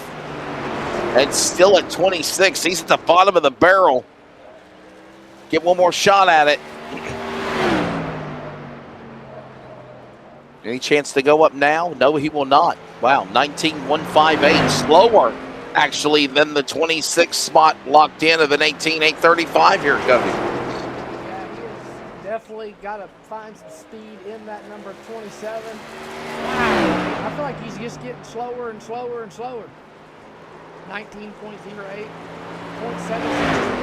And still at 26. He's at the bottom of the barrel. Get one more shot at it. Any chance to go up now? No, he will not. Wow, 19,158. Slower, actually, than the 26 spot locked in of an 18,835 here, Cody. Yeah, he has definitely got to find some speed in that number 27. Wow, I feel like he's just getting slower and slower and slower. 19.08, 0.76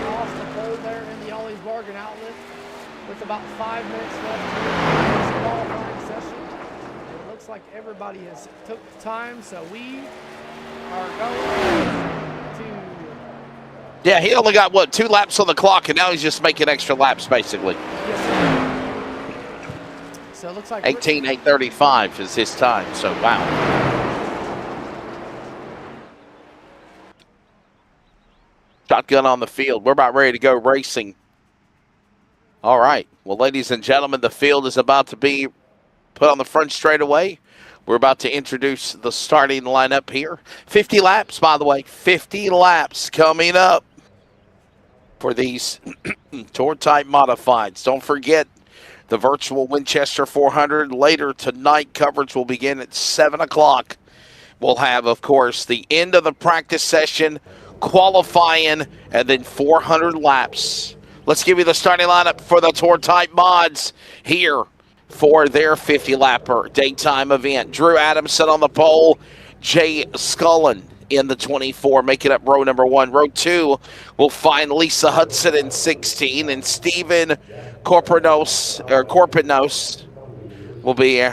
off the pole there in the Ollie's Bargain Outlet with about 5 minutes left in this qualifying session. It looks like everybody has took the time, so we are going to... Yeah, he only got, 2 laps on the clock, and now he's just making extra laps, basically. Yes, so it looks like 18,835 is his time, so wow. Shotgun on the field. We're about ready to go racing. All right. Well, ladies and gentlemen, the field is about to be put on the front straightaway. We're about to introduce the starting lineup here. 50 laps, by the way. 50 laps coming up for these tour-type modifieds. Don't forget the virtual Winchester 400. Later tonight, coverage will begin at 7 o'clock. We'll have, of course, the end of the practice session, qualifying, and then 400 laps. Let's give you the starting lineup for the Tour Type Mods here for their 50-lapper daytime event. Drew Adamson on the pole, Jay Scullin in the 24, making up row number 1. Row 2 will find Lisa Hudson in 16, and Steven Corpinos will be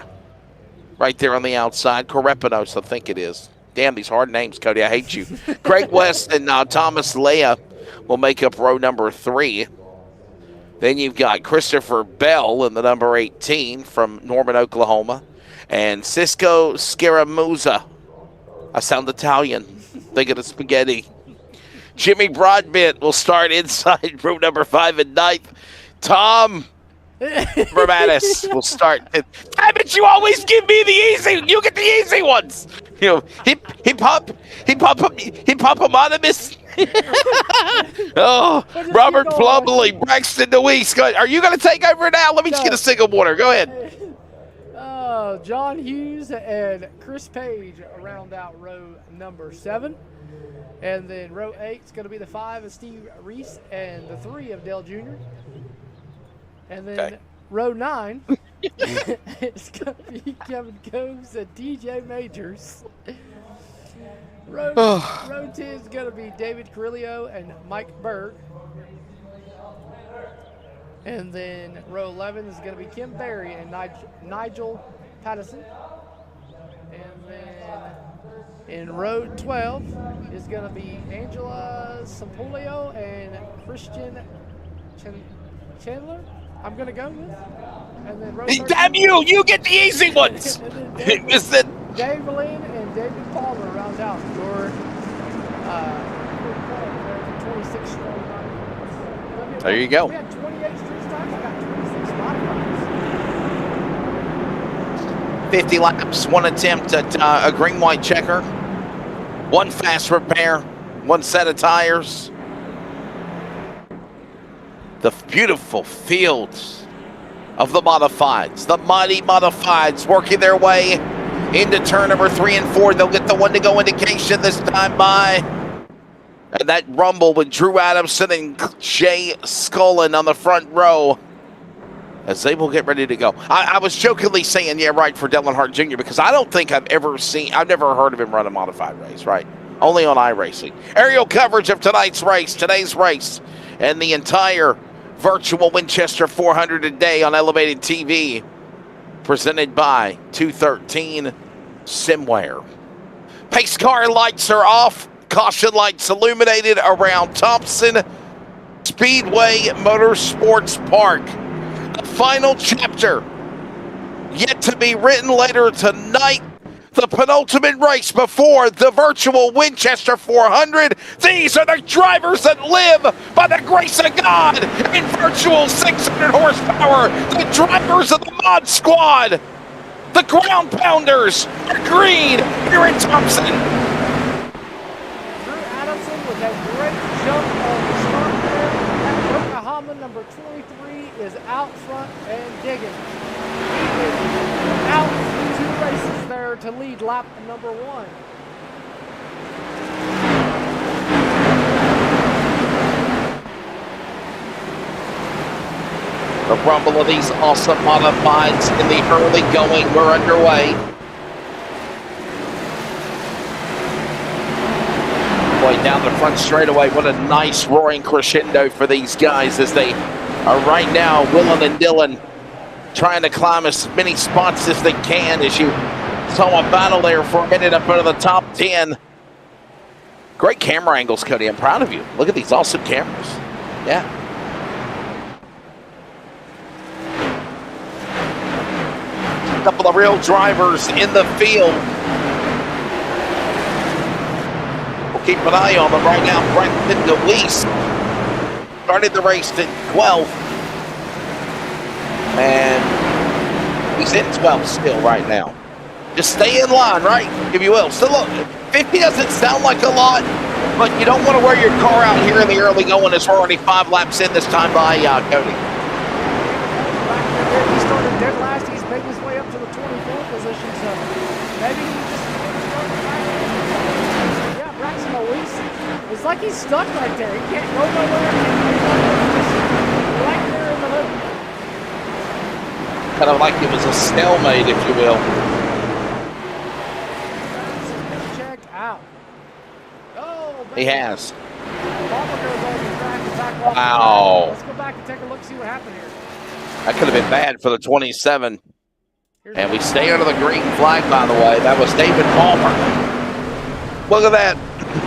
right there on the outside. Korepinos, I think it is. Damn, these hard names, Cody. I hate you. Craig West and Thomas Leah will make up row number 3. Then you've got Christopher Bell in the number 18 from Norman, Oklahoma. And Cisco Scaramuza. I sound Italian. Think of the spaghetti. Jimmy Broadbent will start inside row number 5 and 9th. Tom Vermatis will start. Damn it, you always give me the easy. You get the easy ones. You know, hippopotamus. Oh, Robert Plumley, Braxton DeWeese. Are you going to take over now? Let me just get a single water. Go ahead. John Hughes and Chris Page round out row number 7. And then row 8 is going to be the 5 of Steve Reese and the 3 of Dale Jr. And then row 9 it's going to be Kevin Combs and DJ Majors. Row 10 is going to be David Carrillo and Mike Berg. And then row 11 is going to be Kim Berry and Nigel Patterson. And then in row 12 is going to be Angela Sampolio and Christian Chandler. I'm going to go with. And then row 13, damn you! You get the easy ones! Dave Lynn and David Palmer round out your 26 strong. There you go. We had 28 street times. I got 26 modifiers. 50 laps, 1 attempt at a green-white checker, 1 fast repair, 1 set of tires. The beautiful fields of the modifieds, the mighty modifieds working their way into turn number 3 and 4. They'll get the 1 to go indication this time by. And that rumble with Drew Adamson and Jay Scullin on the front row as they will get ready to go. I was jokingly saying, yeah, right, for Dylan Hart Jr., because I don't think I've never heard of him run a modified race, right? Only on iRacing. Aerial coverage of today's race, and the entire virtual Winchester 400 a day on Elevated TV, presented by 213 Simware. Pace car lights are off. Caution lights illuminated around Thompson Speedway Motorsports Park. The final chapter yet to be written later tonight. The penultimate race before the virtual Winchester 400. These are the drivers that live by the grace of God in virtual 600 horsepower. The drivers of the Mod Squad. The ground pounders are green here in Thompson. Drew Adamson with a great jump on the start there. That Yokohama number 23 is out front and digging. He is out through 2 races there to lead lap number 1. The rumble of these awesome modifieds in the early going. We're underway. Boy, down the front straightaway, what a nice roaring crescendo for these guys as they are right now, Willem and Dylan, trying to climb as many spots as they can. As you saw a battle there for a minute up into the top 10. Great camera angles, Cody. I'm proud of you. Look at these awesome cameras. Yeah. A couple of real drivers in the field. We'll keep an eye on them right now. Brendan DeWeese started the race in 12th. And he's in 12th still right now. Just stay in line, right? If you will. Still, 50 doesn't sound like a lot, but you don't want to wear your car out here in the early going as we're already 5 laps in this time by Cody. He started dead last. He's made his way up to the 24th position, so maybe he just started back. Yeah, Braxton Elise. It's like he's stuck right there. He can't go nowhere. He's right there in the middle. Kind of like it was a stalemate, if you will. Checked out. Oh, He has. Palmer goes on the track and back off. Wow. Let's go back and take a look, see what happened here. That could have been bad for the 27. And we stay under the green flag, by the way. That was David Palmer. Look at that.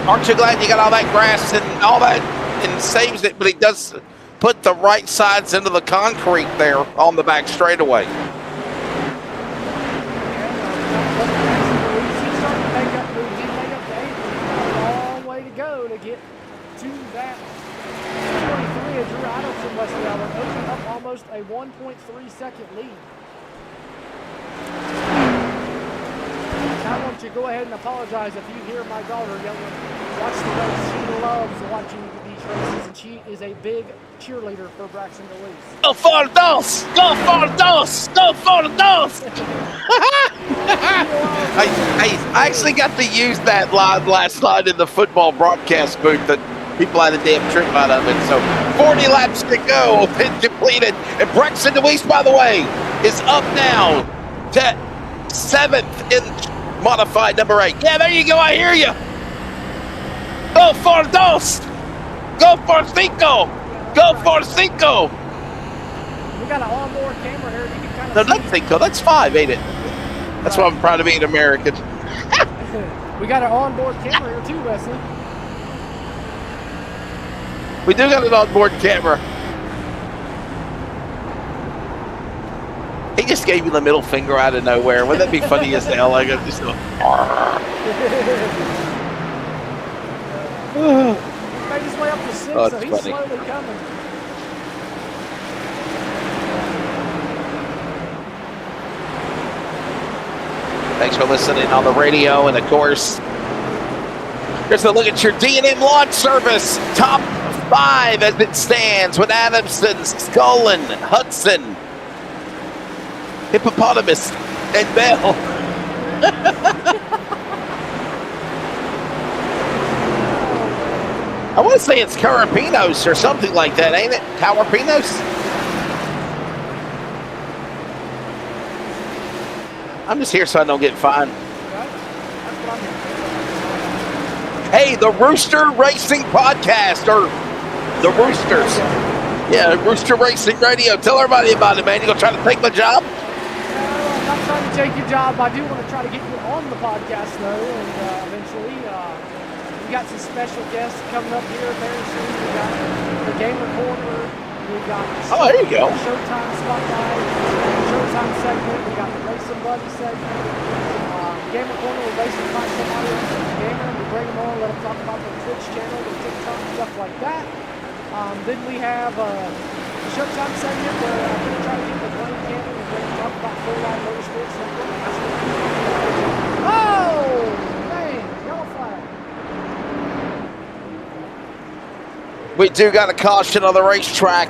Aren't you glad you got all that grass and all that and saves it? But he does put the right sides into the concrete there on the back straightaway. He's starting to make up moves. He made up the 8. A long way to go to get to that 23 of Drew Adamson, Wesley Allen, opening up almost a 1.3 second lead. I want you to go ahead and apologize if you hear my daughter yelling, watch the race. She loves watching these races, and she is a big cheerleader for Braxton DeWeese. Go for dos! Go for dos! Go for dos! I actually got to use that line last night in the football broadcast booth that people had a damn trip out of it. So 40 laps to go, pit completed. And Braxton DeWeese, by the way, is up now to 7th in modified number 8. Yeah, there you go. I hear you. Go for dos. Go for cinco. Go for cinco. We got an onboard camera here. You can kind No, of not cinco. That's 5, ain't it? That's why I'm proud of being American. we got an onboard camera here too, Wesley. We do got an onboard camera. He just gave you the middle finger out of nowhere. Wouldn't that be funny as hell? Like just go, Made his way up to 6, Oh, so it's he's funny. slowly coming. Thanks for listening on the radio. And, of course, here's a look at your D&M launch service. Top 5 as it stands with Adamson, Scullin, Hudson, Hippopotamus, and Bell. I want to say it's Carapinos or something like that, ain't it? Carapinos? I'm just here so I don't get fined. Hey, the Rooster Racing Podcast, or the Roosters. Yeah, Rooster Racing Radio. Tell everybody about it, man. You gonna try to take my job? I'm not trying to take your job. I do want to try to get you on the podcast, though, and eventually. We got some special guests coming up here very soon. We got the Gamer Corner. We got there you go. Showtime Spotlight, Showtime segment. We got the Racing Buddy segment. Gamer Corner, we basically find somebody who's a gamer. We bring them on, let them talk about their Twitch channel, their TikTok, stuff like that. Then we have the Showtime segment where I'm going to try to get the Blaine Cannon and bring talk about full-line motorsports. Oh, man, yellow flag. We do got a caution on the racetrack.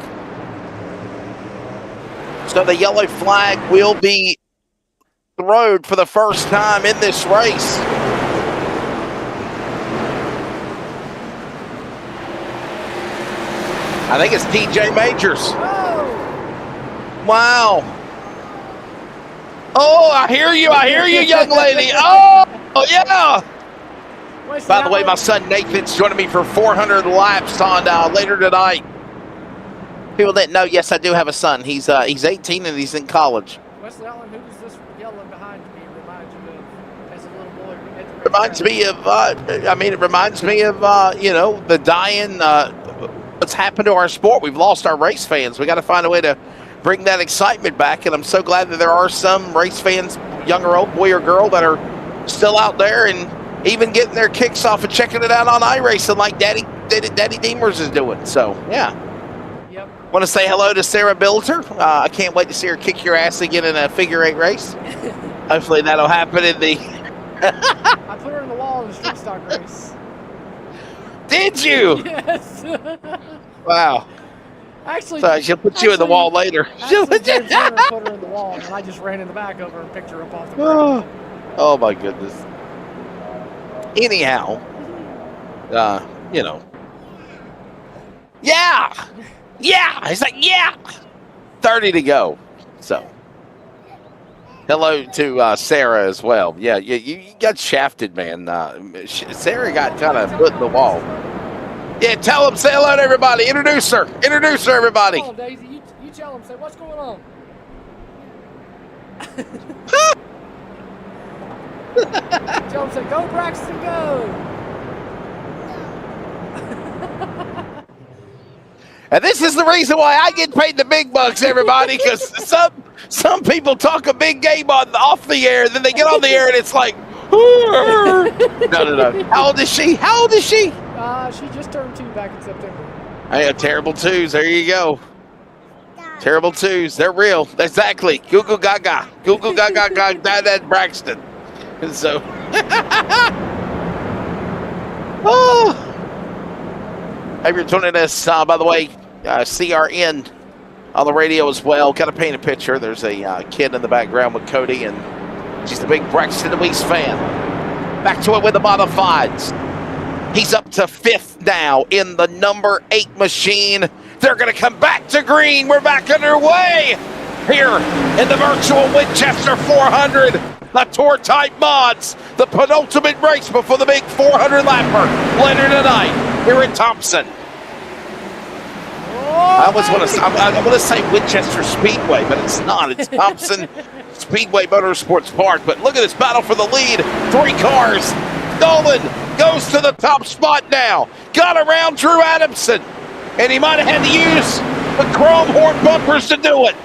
So the yellow flag will be thrown for the first time in this race. I think it's DJ Majors. Oh. Wow. Oh, I hear you, young lady. Oh, yeah. By the way, my son Nathan's joining me for 400 laps on later tonight. People didn't know, yes, I do have a son. He's 18 and he's in college. Wesley Allen, who does this yelling behind me remind you of as a little boy? Reminds me of, it reminds me of, you know, the dying, what's happened to our sport. We've lost our race fans. We got to find a way to bring that excitement back. And I'm so glad that there are some race fans, young or old, boy or girl, that are still out there and even getting their kicks off and checking it out on iRacing like Daddy Deemers is doing. So, yeah. Yep. Want to say hello to Sarah Bilter. I can't wait to see her kick your ass again in a figure 8 race. Hopefully that'll happen in the... I put her in the wall in the street stock race. Did you? Yes. Wow. Actually, so she'll put you in the wall later. Actually, James Turner put her in the wall, and I just ran in the back of her and picked her up off the ground. Oh my goodness. Anyhow, you know. Yeah! He's like, yeah! 30 to go. So, hello to Sarah as well. Yeah, you got shafted, man. Sarah got kind of put in the wall. Yeah, tell him, say hello to everybody. Introduce her, everybody. Come on, Daisy. You tell him, say, what's going on? Tell him, say, go, Braxton, go. And this is the reason why I get paid the big bucks, everybody, because some people talk a big game off the air, then they get on the air and it's like, no. How old is she? She just turned 2 back in September. Hey, terrible 2s. There you go. Terrible 2s. They're real. Exactly. Google Gaga. That's Braxton. And so. Oh. Hey, you're tuning us, by the way, CRN on the radio as well. Got to paint a picture. There's a kid in the background with Cody, and she's the big Braxton Louise fan. Back to it with the modifieds. He's up to 5th now in the number 8 machine. They're going to come back to green. We're back underway here in the virtual Winchester 400. The Tour Type Mods, the penultimate race before the big 400 lapper later tonight here in Thompson. I want to say Winchester Speedway, but it's not. It's Thompson Speedway Motorsports Park. But look at this battle for the lead. 3 cars. Nolan goes to the top spot now. Got around Drew Adamson. And he might have had to use the chrome horn bumpers to do it.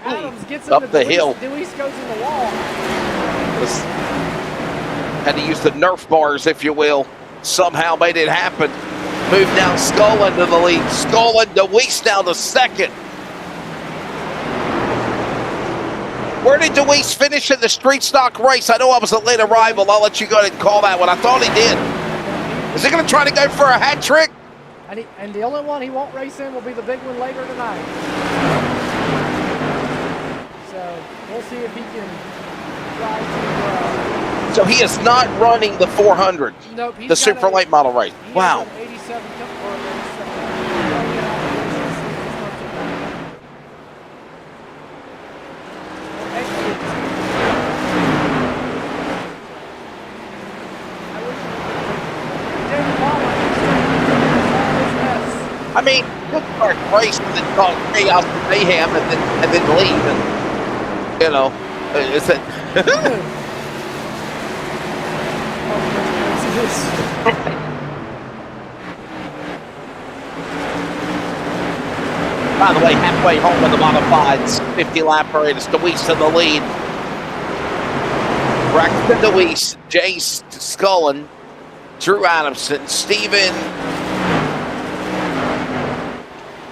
Adams gets up the hill. Luis goes in the wall. Had to use the Nerf bars, if you will. Somehow made it happen. Move down Scullin to the lead. Scullin to Weiss now to second. Where did DeWeese finish in the street stock race? I know I was a late arrival. I'll let you go ahead and call that one. I thought he did. Is he going to try to go for a hat trick? And the only one he won't race in will be the big one later tonight. So we'll see if he can try to. So he is not running the 400. Nope. The super late model race. Wow. 87 I mean, good start race and then call chaos and mayhem and then leave. And, you know, it's a. By the way, halfway home with the modifieds, 50 lap race, DeWeese in the lead. Braxton DeWeese, Jay Scullin, Drew Adamson, Steven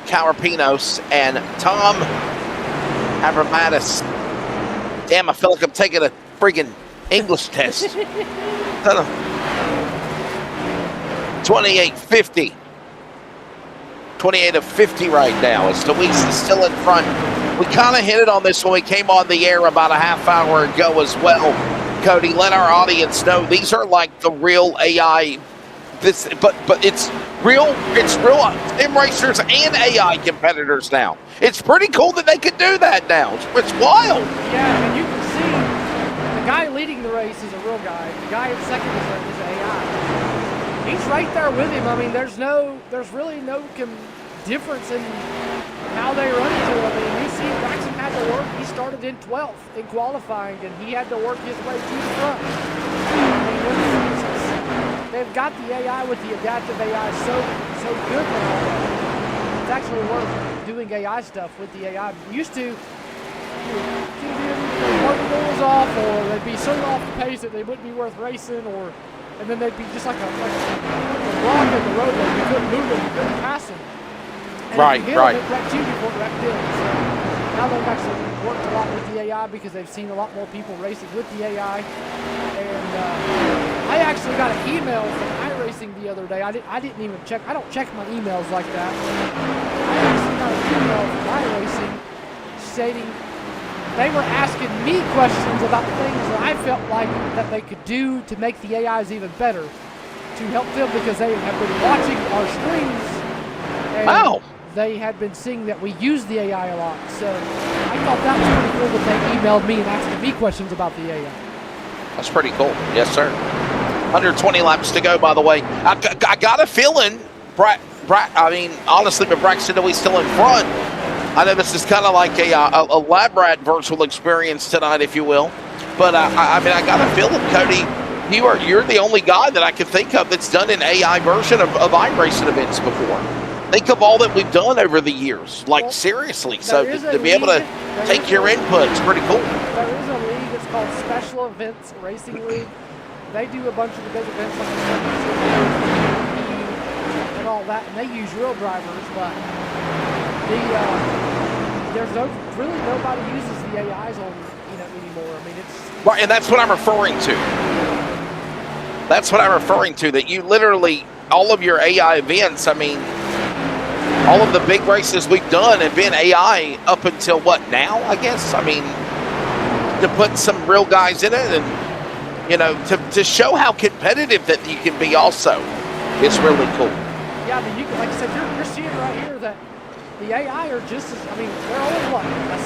Carapinos, and Tom Abramatis. Damn, I feel like I'm taking a friggin' English test. 28:50. 28 of 50 right now. As DeWeese is still in front. We kind of hit it on this when we came on the air about a half hour ago as well. Cody, let our audience know these are like the real AI. But it's real sim racers and AI competitors now. It's pretty cool that they could do that now. It's wild. Yeah, and you can see the guy leading the race is a real guy. The guy in second is AI. He's right there with him. I mean, there's really no difference in how they run into him. I mean, you see Braxton had to work. He started in 12th in qualifying, and he had to work his way to the front. I mean, they've got the AI with the adaptive AI so good now. It's actually worth doing AI stuff with the AI. We used to work the rules off, or they'd be so off the pace that they wouldn't be worth racing, and then they'd be just like a block in the road. You couldn't move them, you couldn't pass them. And right. It wrecked you before it wrecked them. So now they've actually worked a lot with the AI because they've seen a lot more people racing with the AI. And I actually got an email from iRacing the other day. I didn't even check. I don't check my emails like that. I actually got an email from iRacing stating they were asking me questions about things that I felt like that they could do to make the AIs even better, to help them, because they have been watching our streams. And they had been seeing that we use the AI a lot. So I thought that was pretty cool that they emailed me and asked me questions about the AI. That's pretty cool. Yes, sir. 120 laps to go, by the way. I got a feeling, honestly, but Braxton, are we still in front? I know this is kind of like a lab rat virtual experience tonight, if you will. But I got a feeling, Cody, you're the only guy that I can think of that's done an AI version of iRacing events before. Think of all that we've done over the years. Like, seriously. So to be able to take your input, it's pretty cool. There is a league. It's called Special Events Racing League. They do a bunch of the big events like the and all that, and they use real drivers, but there's really nobody uses the AIs on anymore. I mean, it's right, and that's what I'm referring to. That's what I'm referring to. That you literally all of your AI events. I mean, all of the big races we've done have been AI up until what now? I guess. I mean, to put some real guys in it, and to show how competitive that you can be. Also, it's really cool. Yeah, I mean, you can, like I said, you're seeing right here that the AI are just as, I mean, they're only, a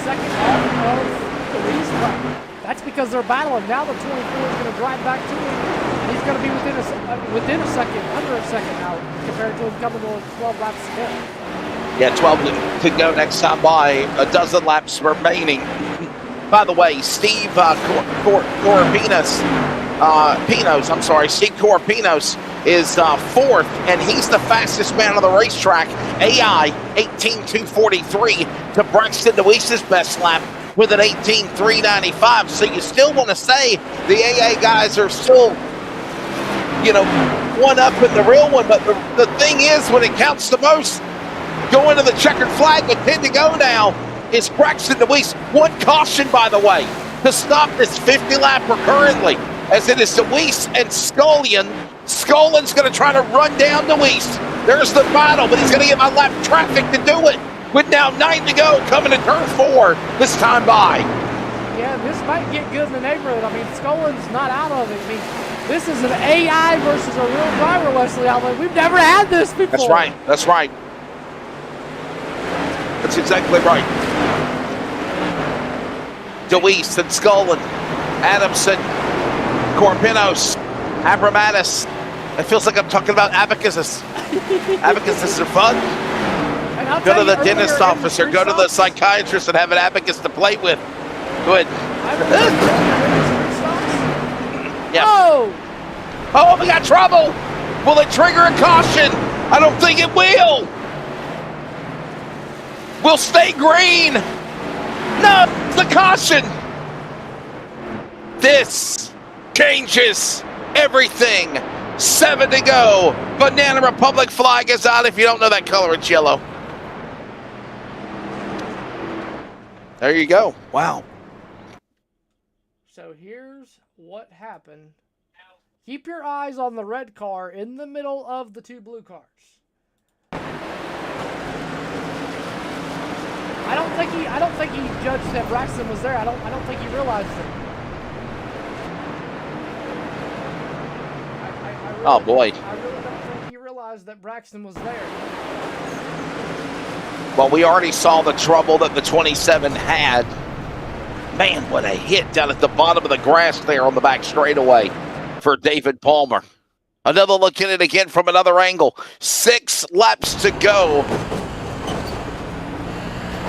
second off of the lead, but that's because they're battling. Now the 24 is going to drive back to him, and he's going to be within a second, under a second now, compared to him coming to 12 laps to go. Yeah, 12 to go next time by, a dozen laps remaining. By the way, Steve Steve Coropinos is fourth, and he's the fastest man on the racetrack. AI 18.243 to Braxton DeWeese's best lap with an 18.395. So you still want to say the AA guys are still one up in the real one. But the thing is, when it counts the most, going to the checkered flag with 10 to go now is Braxton DeWeese. One caution, by the way, to stop this 50-lapper currently, as it is DeWeese and Scullion. Scullin's going to try to run down DeWeese. There's the battle, but he's going to get my lap traffic to do it. With now 9 to go, coming to turn 4 this time by. Yeah, this might get good in the neighborhood. I mean, Scullin's not out of it. I mean, this is an AI versus a real driver, Wesley. I mean, we've never had this before. That's right. That's right. That's exactly right. DeWeese and Scullin, Adamson, Corpinos, Abramatis. It feels like I'm talking about abacuses. Abacuses are fun. Go to the dentist officer, go to the psychiatrist and have an abacus to play with. Good. Yeah. Oh, we got trouble. Will it trigger a caution? I don't think it will. We'll stay green. No, it's the caution. This changes everything. 7 to go. Banana Republic flag is out. If you don't know that color, it's yellow. There you go. Wow. So here's what happened. Keep your eyes on the red car in the middle of the 2 blue cars. I don't think he judged that Braxton was there. I don't think he realized it. Oh boy. I really don't think he realized that Braxton was there. Well, we already saw the trouble that the 27 had. Man, what a hit down at the bottom of the grass there on the back straightaway for David Palmer. Another look at it again from another angle. 6 laps to go.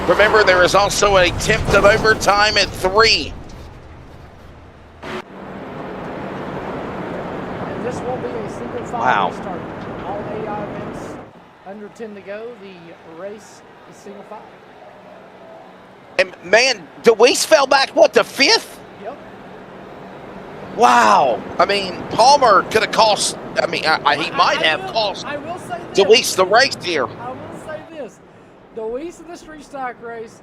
Remember, there is also an attempt of overtime at 3. And this will be a single file restart. All AI events under 10 to go. The race is single file. And man, DeWeese fell back, what, to 5th? Yep. Wow. I mean, Palmer could have cost, he might have cost DeWeese the race here. I will say this. DeWeese in the street stock race,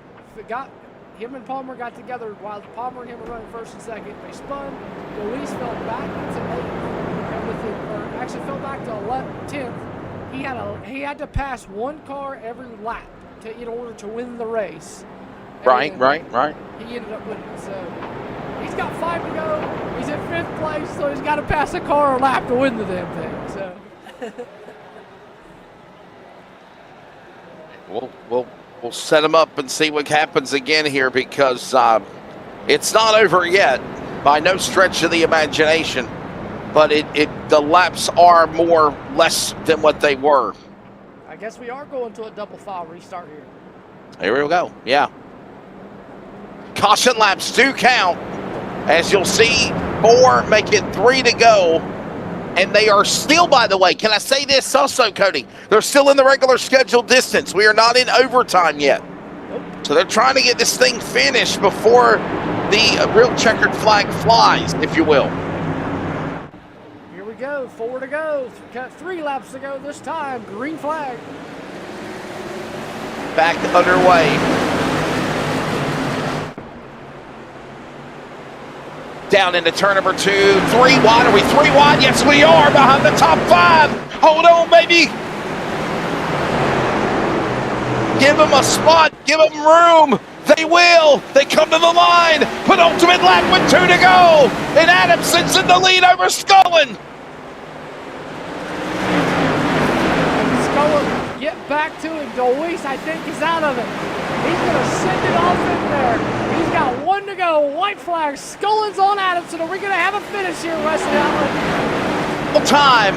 him and Palmer got together while Palmer and him were running first and second. They spun. DeWeese fell back to 8th, and fell back to 10th. He had to pass 1 car every lap in order to win the race. Right. He ended up winning. So he's got 5 to go. He's in 5th place, so he's got to pass a car a lap to win the damn thing. So we'll set him up and see what happens again here, because it's not over yet by no stretch of the imagination. But the laps are less than what they were. I guess we are going to a double file restart here. Here we go. Yeah. Caution laps do count. As you'll see, 4 make it 3 to go. And they are still, by the way, can I say this also, Cody? They're still in the regular scheduled distance. We are not in overtime yet. Nope. So they're trying to get this thing finished before the real checkered flag flies, if you will. Here we go. 4 to go. 3 laps to go this time. Green flag. Back underway. Down into turn number 2. 3 wide. Are we 3 wide? Yes, we are. Behind the top 5. Hold on, baby. Give them a spot. Give them room. They will. They come to the line. Penultimate lap with 2 to go. And Adamson's in the lead over Scullin. Scullin, get back to him. DeWeese, I think, is out of it. He's going to send it off in there. He's got 1 to go. White flag. Scullin's on Adamson. Are we going to have a finish here, Wesley Allen? Time.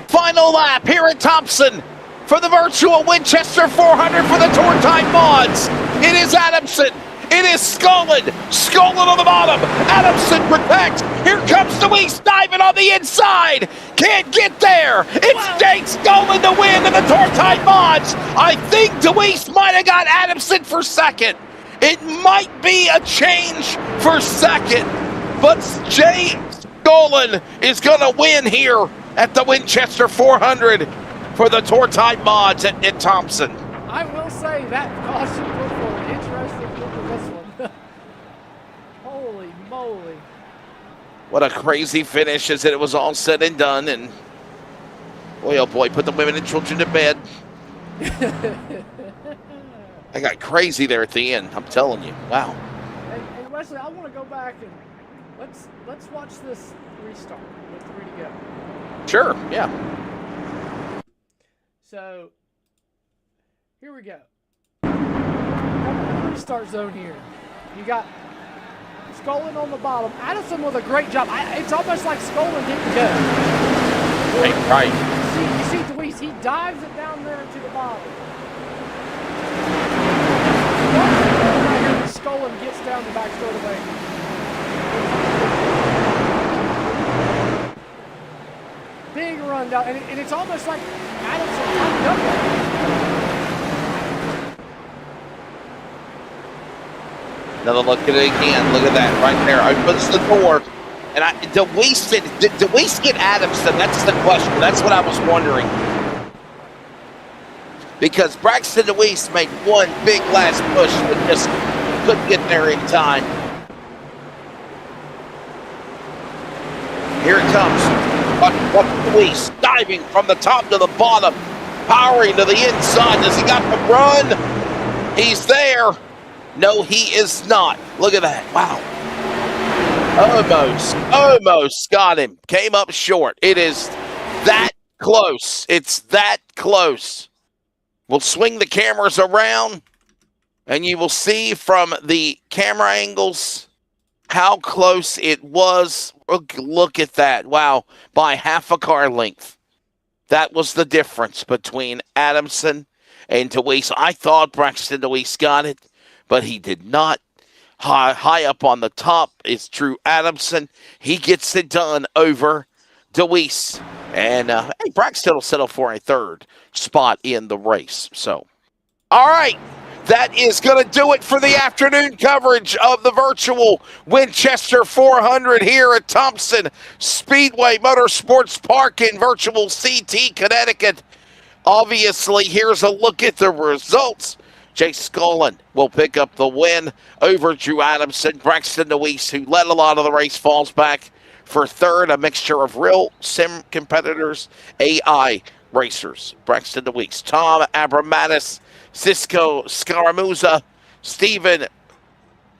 Final lap here at Thompson for the virtual Winchester 400 for the Tour Time Mods. It is Adamson. It is Scullin. Scullin on the bottom. Adamson protects. Here comes DeWeese diving on the inside. Can't get there. It's Jake Scullin to win in the Tour Time Mods. I think DeWeese might have got Adamson for second. It might be a change for second. But Skolin is going to win here at the Winchester 400 for the Tour Time Mods at Thompson. I will say that caution was an interesting look at this one. Holy moly. What a crazy finish as it was all said and done. And boy, oh boy, put the women and children to bed. I got crazy there at the end. I'm telling you. Wow. And Wesley, I want to go back and let's watch this restart with 3 to go. Sure, yeah. So here we go. Restart zone here. You got Skolin on the bottom. Addison with a great job. It's almost like Skolin didn't go. Right. You see Deweese, he dives it down there to the bottom. Right here, Skolin gets down the back straightaway. Big run down, and it's almost like Addison tightened up there. Another look at it again. Look at that right there. Opens the door. And did Deweese get Adamson? That's the question. That's what I was wondering. Because Braxton Deweese made one big last push, but just couldn't get there in time. Here it comes. Watch Deweese diving from the top to the bottom, powering to the inside. Does he got the run? He's there. No, he is not. Look at that. Wow. Almost got him. Came up short. It is that close. It's that close. We'll swing the cameras around, and you will see from the camera angles how close it was. Look at that. Wow. By half a car length. That was the difference between Adamson and Deweese. I thought Braxton Deweese got it, but he did not. High up on the top is Drew Adamson. He gets it done over Deweese. And hey, Braxton will settle for a 3rd spot in the race. So, all right. That is going to do it for the afternoon coverage of the virtual Winchester 400 here at Thompson Speedway Motorsports Park in virtual CT, Connecticut. Obviously, here's a look at the results. Jay Skolin will pick up the win over Drew Adamson. Braxton Deweese, who led a lot of the race, falls back for 3rd. A mixture of real sim competitors, AI racers. Braxton Deweese, Tom Abramatis, Cisco Scaramuzza, Stephen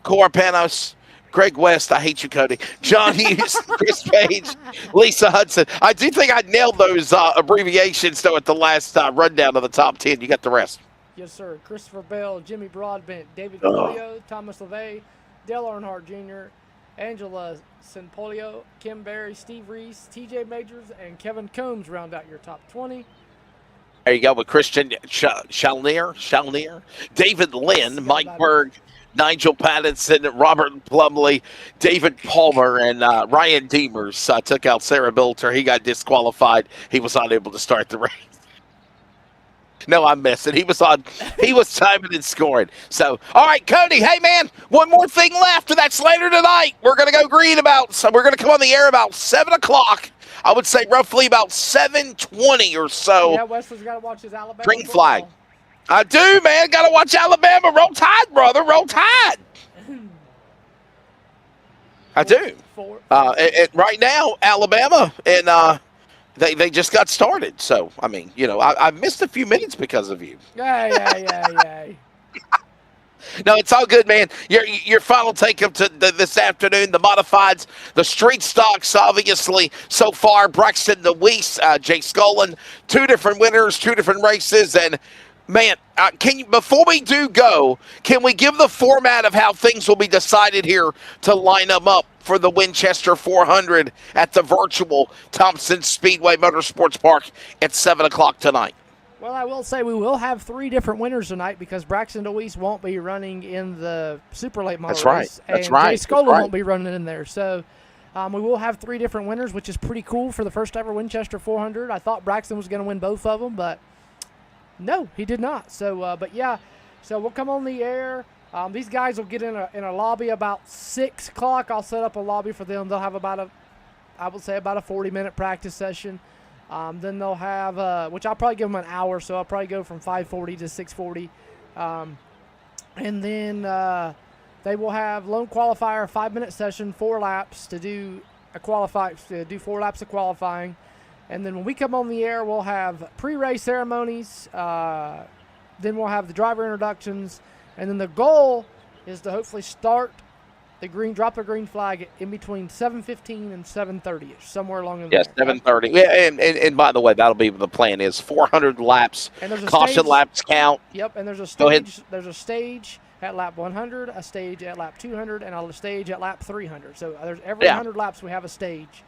Corpanos, Greg West, I hate you, Cody, John Hughes, Chris Page, Lisa Hudson. I do think I nailed those abbreviations, though, at the last rundown of the top 10. You got the rest. Yes, sir. Christopher Bell, Jimmy Broadbent, David Polio, Thomas LeVay, Dale Earnhardt Jr., Angela Sanpolio, Kim Berry, Steve Reese, TJ Majors, and Kevin Combs round out your top 20. There you go with Christian Chalnier, David Lynn, Mike Berg, Nigel Pattinson, Robert Plumley, David Palmer, and Ryan Demers took out Sarah Bilter. He got disqualified. He was unable to start the race. No, I'm messing. He was timing and scoring. So, all right, Cody. Hey, man, one more thing left, and that's later tonight. We're going to go green we're going to come on the air about 7 o'clock. I would say roughly about 7:20 or so. Yeah, Wesley's got to watch his Alabama Green football. flag. I do, man. Got to watch Alabama. Roll Tide, brother. Roll Tide. I do. Right now, Alabama, and they just got started. So, I mean, you know, I missed a few minutes because of you. Yeah. No, it's all good, man. Your final take up to this afternoon, the modifieds, the street stocks, obviously, so far, Braxton Deweese, Jay Skolin, 2 different winners, 2 different races, and man, before we do go, can we give the format of how things will be decided here to line them up for the Winchester 400 at the virtual Thompson Speedway Motorsports Park at 7 o'clock tonight? Well, I will say we will have 3 different winners tonight because Braxton Deweese won't be running in the super late model race. That's and right. Jay Skolin won't be running in there. So we will have 3 different winners, which is pretty cool for the first ever Winchester 400. I thought Braxton was going to win both of them, but no, he did not. So, but yeah, so we'll come on the air. These guys will get in a lobby about 6 o'clock. I'll set up a lobby for them. They'll have about I would say about a 40-minute practice session. Then they'll have, which I'll probably give them an hour, so I'll probably go from 5:40 to 6:40. And then they will have lone qualifier, 5-minute session, 4 laps to do 4 laps of qualifying. And then when we come on the air, we'll have pre-race ceremonies. Then we'll have the driver introductions. And then the goal is to hopefully drop the green flag in between 7:15 and 7:30ish, somewhere along in there. Yes, 7:30. Yeah, and by the way, that'll be the plan is 400 laps. And there's a Caution stage, laps count. Yep, and there's a Go ahead. stage. There's a stage at lap 100, a stage at lap 200, and a stage at lap 300. So there's every 100 laps we have a stage.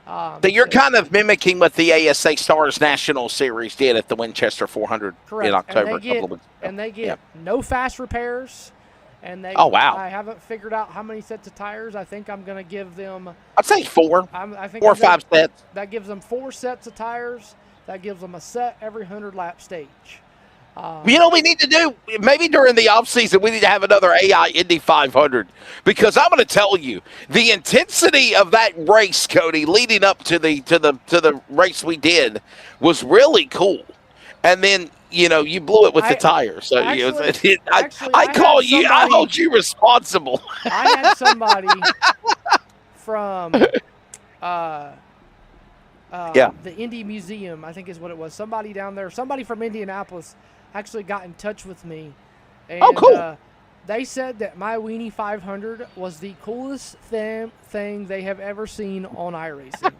So you're kind of mimicking what the ASA Stars National Series did at the Winchester 400 correct. in October. And they get no fast repairs. And Oh, wow. I haven't figured out how many sets of tires. I think I'm going to give them. I'd say 4. I think 4 or 5 sets. That gives them 4 sets of tires. That gives them a set every 100-lap stage. We need to do, maybe during the offseason, we need to have another AI Indy 500. Because I'm going to tell you, the intensity of that race, Cody, leading up to the race we did was really cool. And then, you blew it with the tires. So I hold you responsible. I had somebody from the Indy Museum, I think is what it was. Somebody down there, somebody from Indianapolis actually got in touch with me. And, cool. They said that my Weenie 500 was the coolest thing they have ever seen on iRacing.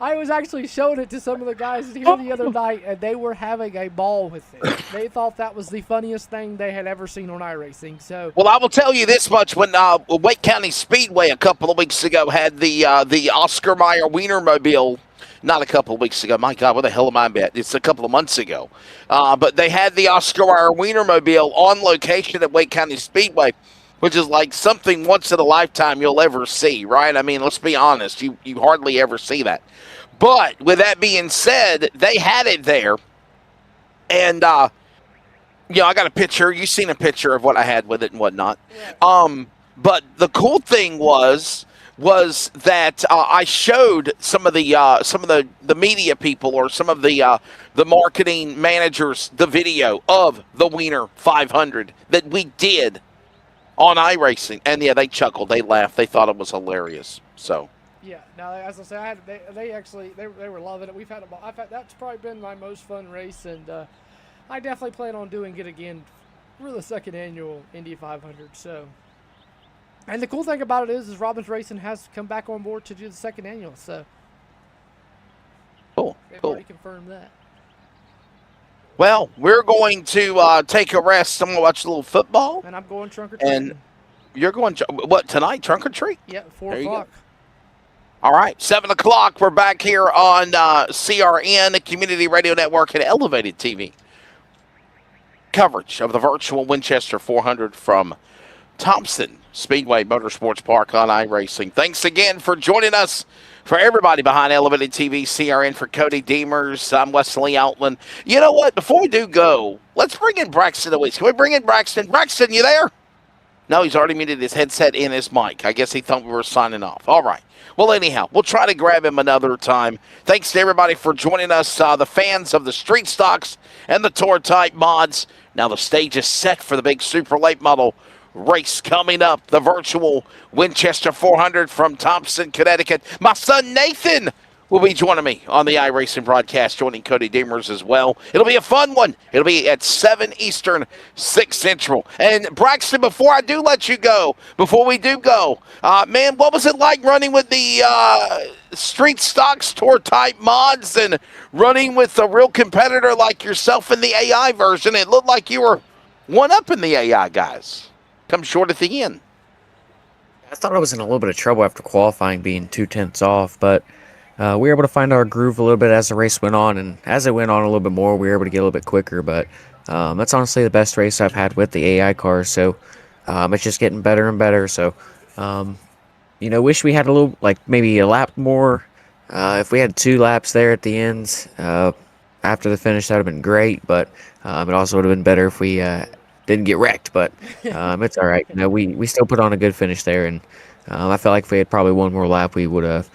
I was actually showing it to some of the guys here the other night, and they were having a ball with it. They thought that was the funniest thing they had ever seen on iRacing. So, well, I will tell you this much: when Wake County Speedway a couple of weeks ago had the Oscar Mayer Wienermobile, not a couple of weeks ago. My God, what the hell am I at? It's a couple of months ago. But they had the Oscar Mayer Wienermobile on location at Wake County Speedway, which is like something once in a lifetime you'll ever see, right? I mean, let's be honest, you hardly ever see that. But with that being said, they had it there, and I got a picture. You've seen a picture of what I had with it and whatnot. Yeah. But the cool thing was that I showed some of the media people or some of the marketing managers the video of the Wiener 500 that we did on iRacing, and they chuckled, they laughed, they thought it was hilarious. So. Yeah. Now, as I say, they were loving it. That's probably been my most fun race, and I definitely plan on doing it again for the second annual Indy 500. So, and the cool thing about it is Robbins Racing has come back on board to do the second annual. So, cool. They've already confirmed that. Well, we're going to take a rest. I'm going to watch a little football, and I'm going trunk or treat. And you're going what tonight? Trunk or treat? Yeah, 4 o'clock. All right, 7 o'clock. We're back here on CRN, Community Radio Network, and Elevated TV. Coverage of the virtual Winchester 400 from Thompson Speedway Motorsports Park on iRacing. Thanks again for joining us. For everybody behind Elevated TV, CRN, for Cody Deemers, I'm Wesley Outland. You know what? Before we do go, let's bring in Braxton Louise. Can we bring in Braxton? Braxton, you there? No, he's already muted his headset and his mic. I guess he thought we were signing off. All right. Well, anyhow, we'll try to grab him another time. Thanks to everybody for joining us, the fans of the Street Stocks and the Tour Type mods. Now the stage is set for the big Super Late Model race coming up, the virtual Winchester 400 from Thompson, Connecticut. My son Nathan will be joining me on the iRacing broadcast, joining Cody Deemers as well. It'll be a fun one. It'll be at 7 Eastern, 6 Central. And Braxton, before we do go, man, what was it like running with the Street Stocks Tour Type mods and running with a real competitor like yourself in the AI version? It looked like you were one up in the AI guys. Come short at the end. I thought I was in a little bit of trouble after qualifying, being 2/10 off, but we were able to find our groove a little bit as the race went on, and as it went on a little bit more, we were able to get a little bit quicker, but that's honestly the best race I've had with the AI cars, so it's just getting better and better, so wish we had a little, maybe a lap more. If we had 2 laps there at the end after the finish, that would have been great, but it also would have been better if we didn't get wrecked, but it's all right. We still put on a good finish there, and I felt like if we had probably one more lap, we would have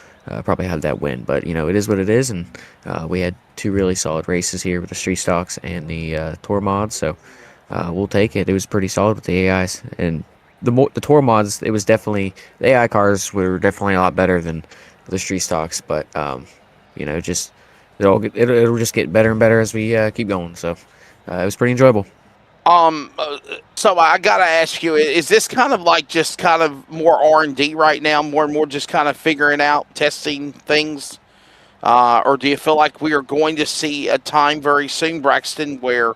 probably had that win. But it is what it is, and we had two really solid races here with the street stocks and the tour mods, so we'll take it. It was pretty solid with the AIs and the tour mods. It was definitely the AI cars were definitely a lot better than the street stocks, but just it'll just get better and better as we keep going. So it was pretty enjoyable. So I gotta ask you: is this kind of like just kind of more R&D right now, more and more just kind of figuring out, testing things, or do you feel like we are going to see a time very soon, Braxton, where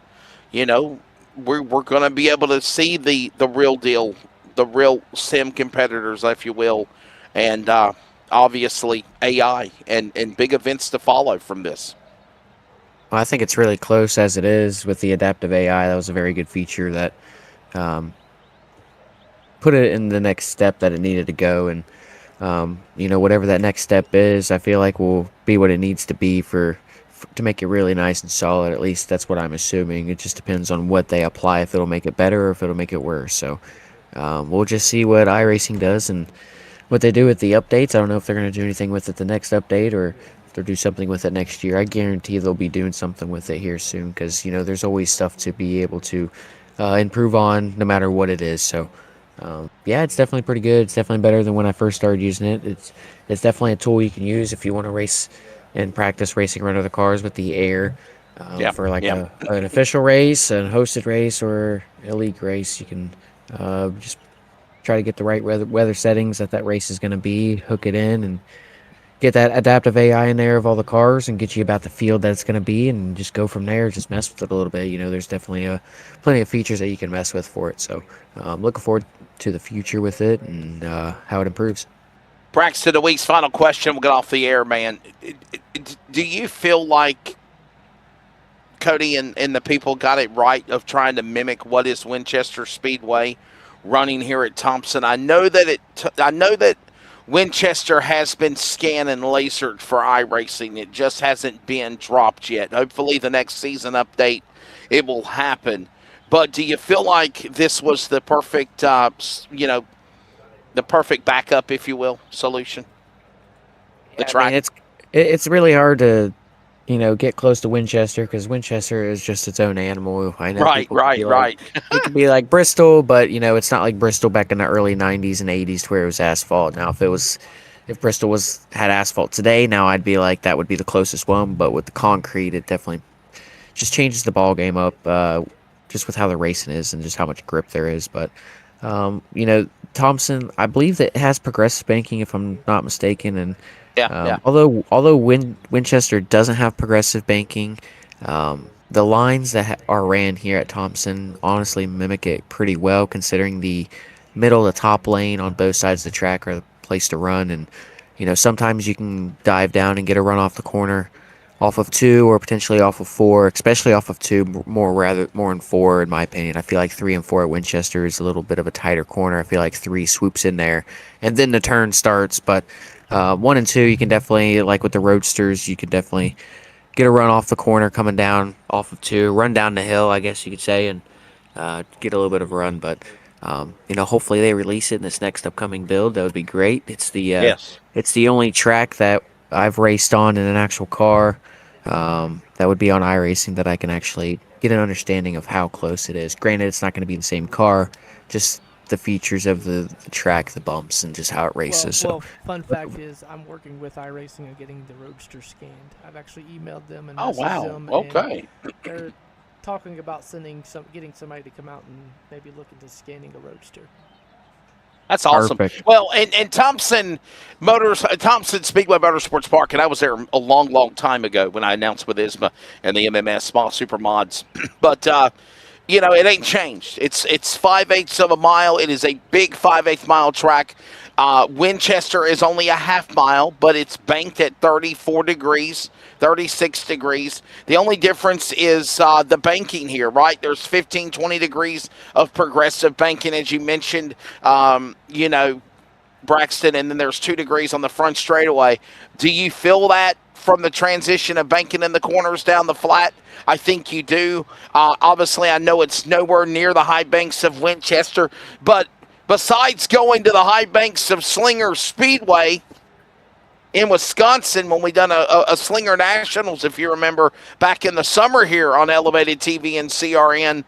we're going to be able to see the real deal, the real sim competitors, if you will, and obviously AI and big events to follow from this? Well, I think it's really close as it is with the adaptive AI. That was a very good feature that um, put it in the next step that it needed to go. And, whatever that next step is, I feel like will be what it needs to be to make it really nice and solid. At least that's what I'm assuming. It just depends on what they apply, if it'll make it better or if it'll make it worse. So we'll just see what iRacing does and what they do with the updates. I don't know if they're going to do anything with it the next update or if they'll do something with it next year. I guarantee they'll be doing something with it here soon because, there's always stuff to be able to improve on no matter what it is. So, yeah, it's definitely pretty good. It's definitely better than when I first started using it. It's definitely a tool you can use if you want to race and practice racing around other cars with the air for like an official race, a hosted race, or a league race. You can just try to get the right weather settings that race is going to be, hook it in, and get that adaptive AI in there of all the cars and get you about the field that it's going to be, and just go from there. Just mess with it a little bit. There's definitely plenty of features that you can mess with for it. So looking forward to the future with it and how it improves. Braxton, the week's final question. We'll get off the air, man. Do you feel like Cody and the people got it right of trying to mimic what is Winchester Speedway running here at Thompson? I know that Winchester has been scanned and lasered for iRacing. It just hasn't been dropped yet. Hopefully the next season update it will happen. But do you feel like this was the perfect the perfect backup, if you will, solution? The track. I mean, it's really hard to get close to Winchester because Winchester is just its own animal. I know Right. It could be like Bristol, but it's not like Bristol back in the early '90s and '80s where it was asphalt. Now, if Bristol had asphalt today, now I'd be like that would be the closest one. But with the concrete, it definitely just changes the ball game up, just with how the racing is and just how much grip there is. But Thompson, I believe that it has progressive banking, if I'm not mistaken, and Yeah. although Winchester doesn't have progressive banking, the lines that are ran here at Thompson honestly mimic it pretty well, considering the middle to top lane on both sides of the track are the place to run. And sometimes you can dive down and get a run off the corner, off of 2 or potentially off of 4, especially off of 2, more in 4 in my opinion. I feel like 3 and 4 at Winchester is a little bit of a tighter corner. I feel like 3 swoops in there and then the turn starts, but 1 and 2 you can definitely, like with the Roadsters, you can definitely get a run off the corner coming down off of 2, run down the hill, I guess you could say, and get a little bit of a run. But hopefully they release it in this next upcoming build. That would be great. It's the only track that I've raced on in an actual car that would be on iRacing that I can actually get an understanding of how close it is. Granted, it's not going to be the same car, just the features of the track, the bumps, and just how it races. Well, fun fact is I'm working with iRacing and getting the Roadster scanned. I've actually emailed them and messaged them. Okay. And they're talking about getting somebody to come out and maybe look into scanning a Roadster. That's awesome. Perfect. Well, and Thompson Speedway Motorsports Park, and I was there a long, long time ago when I announced with ISMA and the MMS Small Super Mods. But it ain't changed. It's 5/8 of a mile. It is a big 5/8 mile track. Winchester is only a half mile, but it's banked at 34 degrees, 36 degrees. The only difference is the banking here, right? There's 15, 20 degrees of progressive banking, as you mentioned, Braxton, and then there's 2 degrees on the front straightaway. Do you feel that from the transition of banking in the corners down the flat? I think you do. Obviously, I know it's nowhere near the high banks of Winchester, but besides going to the high banks of Slinger Speedway in Wisconsin, when we done a Slinger Nationals, if you remember, back in the summer here on Elevated TV and CRN,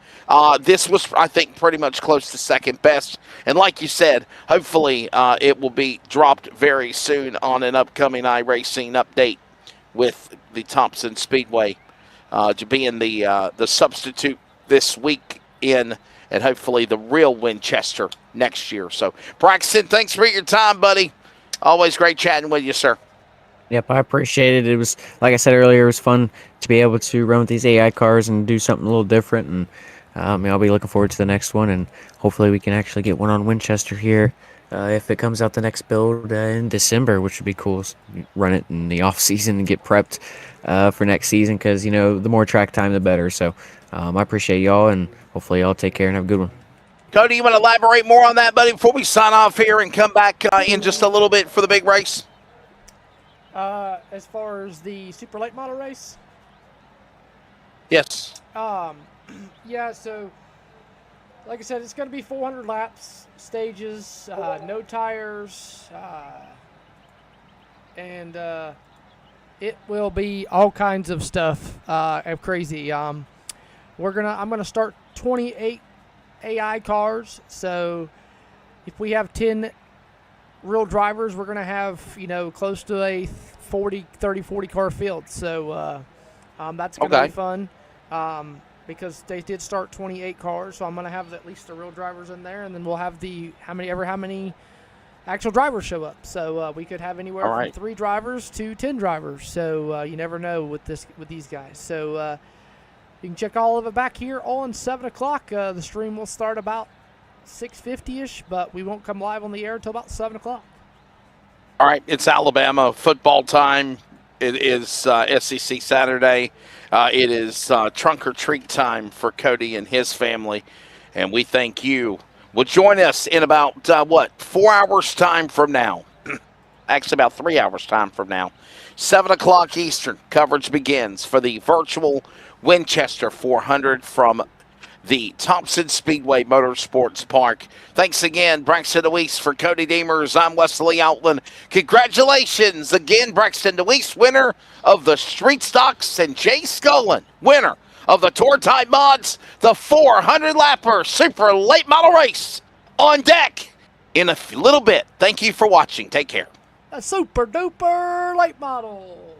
this was, I think, pretty much close to second best. And like you said, hopefully it will be dropped very soon on an upcoming iRacing update with the Thompson Speedway to being the substitute this week in, and hopefully the real Winchester next year. So, Braxton, thanks for your time, buddy. Always great chatting with you, sir. Yep, I appreciate it. It was, like I said earlier, it was fun to be able to run with these AI cars and do something a little different. And I'll be looking forward to the next one. And hopefully we can actually get one on Winchester here if it comes out the next build in December, which would be cool. Run it in the off season and get prepped for next season because, the more track time, the better. So I appreciate y'all, and hopefully y'all take care and have a good one. Cody, you want to elaborate more on that, buddy, before we sign off here and come back in just a little bit for the big race? As far as the super late model race? Yes. Yeah, so like I said, it's going to be 400 laps, stages, no tires, and it will be all kinds of stuff crazy. I'm gonna start 28 AI cars. So if we have 10 real drivers, we're going to have, close to a 30-40 car field. So that's going to be fun because they did start 28 cars. So I'm going to have at least the real drivers in there, and then we'll have how many actual drivers show up. So we could have anywhere from 3 drivers to 10 drivers. So you never know with these guys. So you can check all of it back here on 7 o'clock. The stream will start about 6:50-ish, but we won't come live on the air until about 7 o'clock. All right, it's Alabama football time. It is SEC Saturday. It is trunk or treat time for Cody and his family, and we thank you. Will join us in about, 4 hours time from now. Actually, about 3 hours time from now. 7 o'clock Eastern, coverage begins for the virtual Winchester 400 from the Thompson Speedway Motorsports Park. Thanks again, Braxton DeWeese. For Cody Demers, I'm Wesley Outland. Congratulations again, Braxton DeWeese, winner of the Street Stocks, and Jay Scullin, winner of the Tour Type Mods, the 400-lapper super late model race on deck in a little bit. Thank you for watching. Take care. A super duper late model.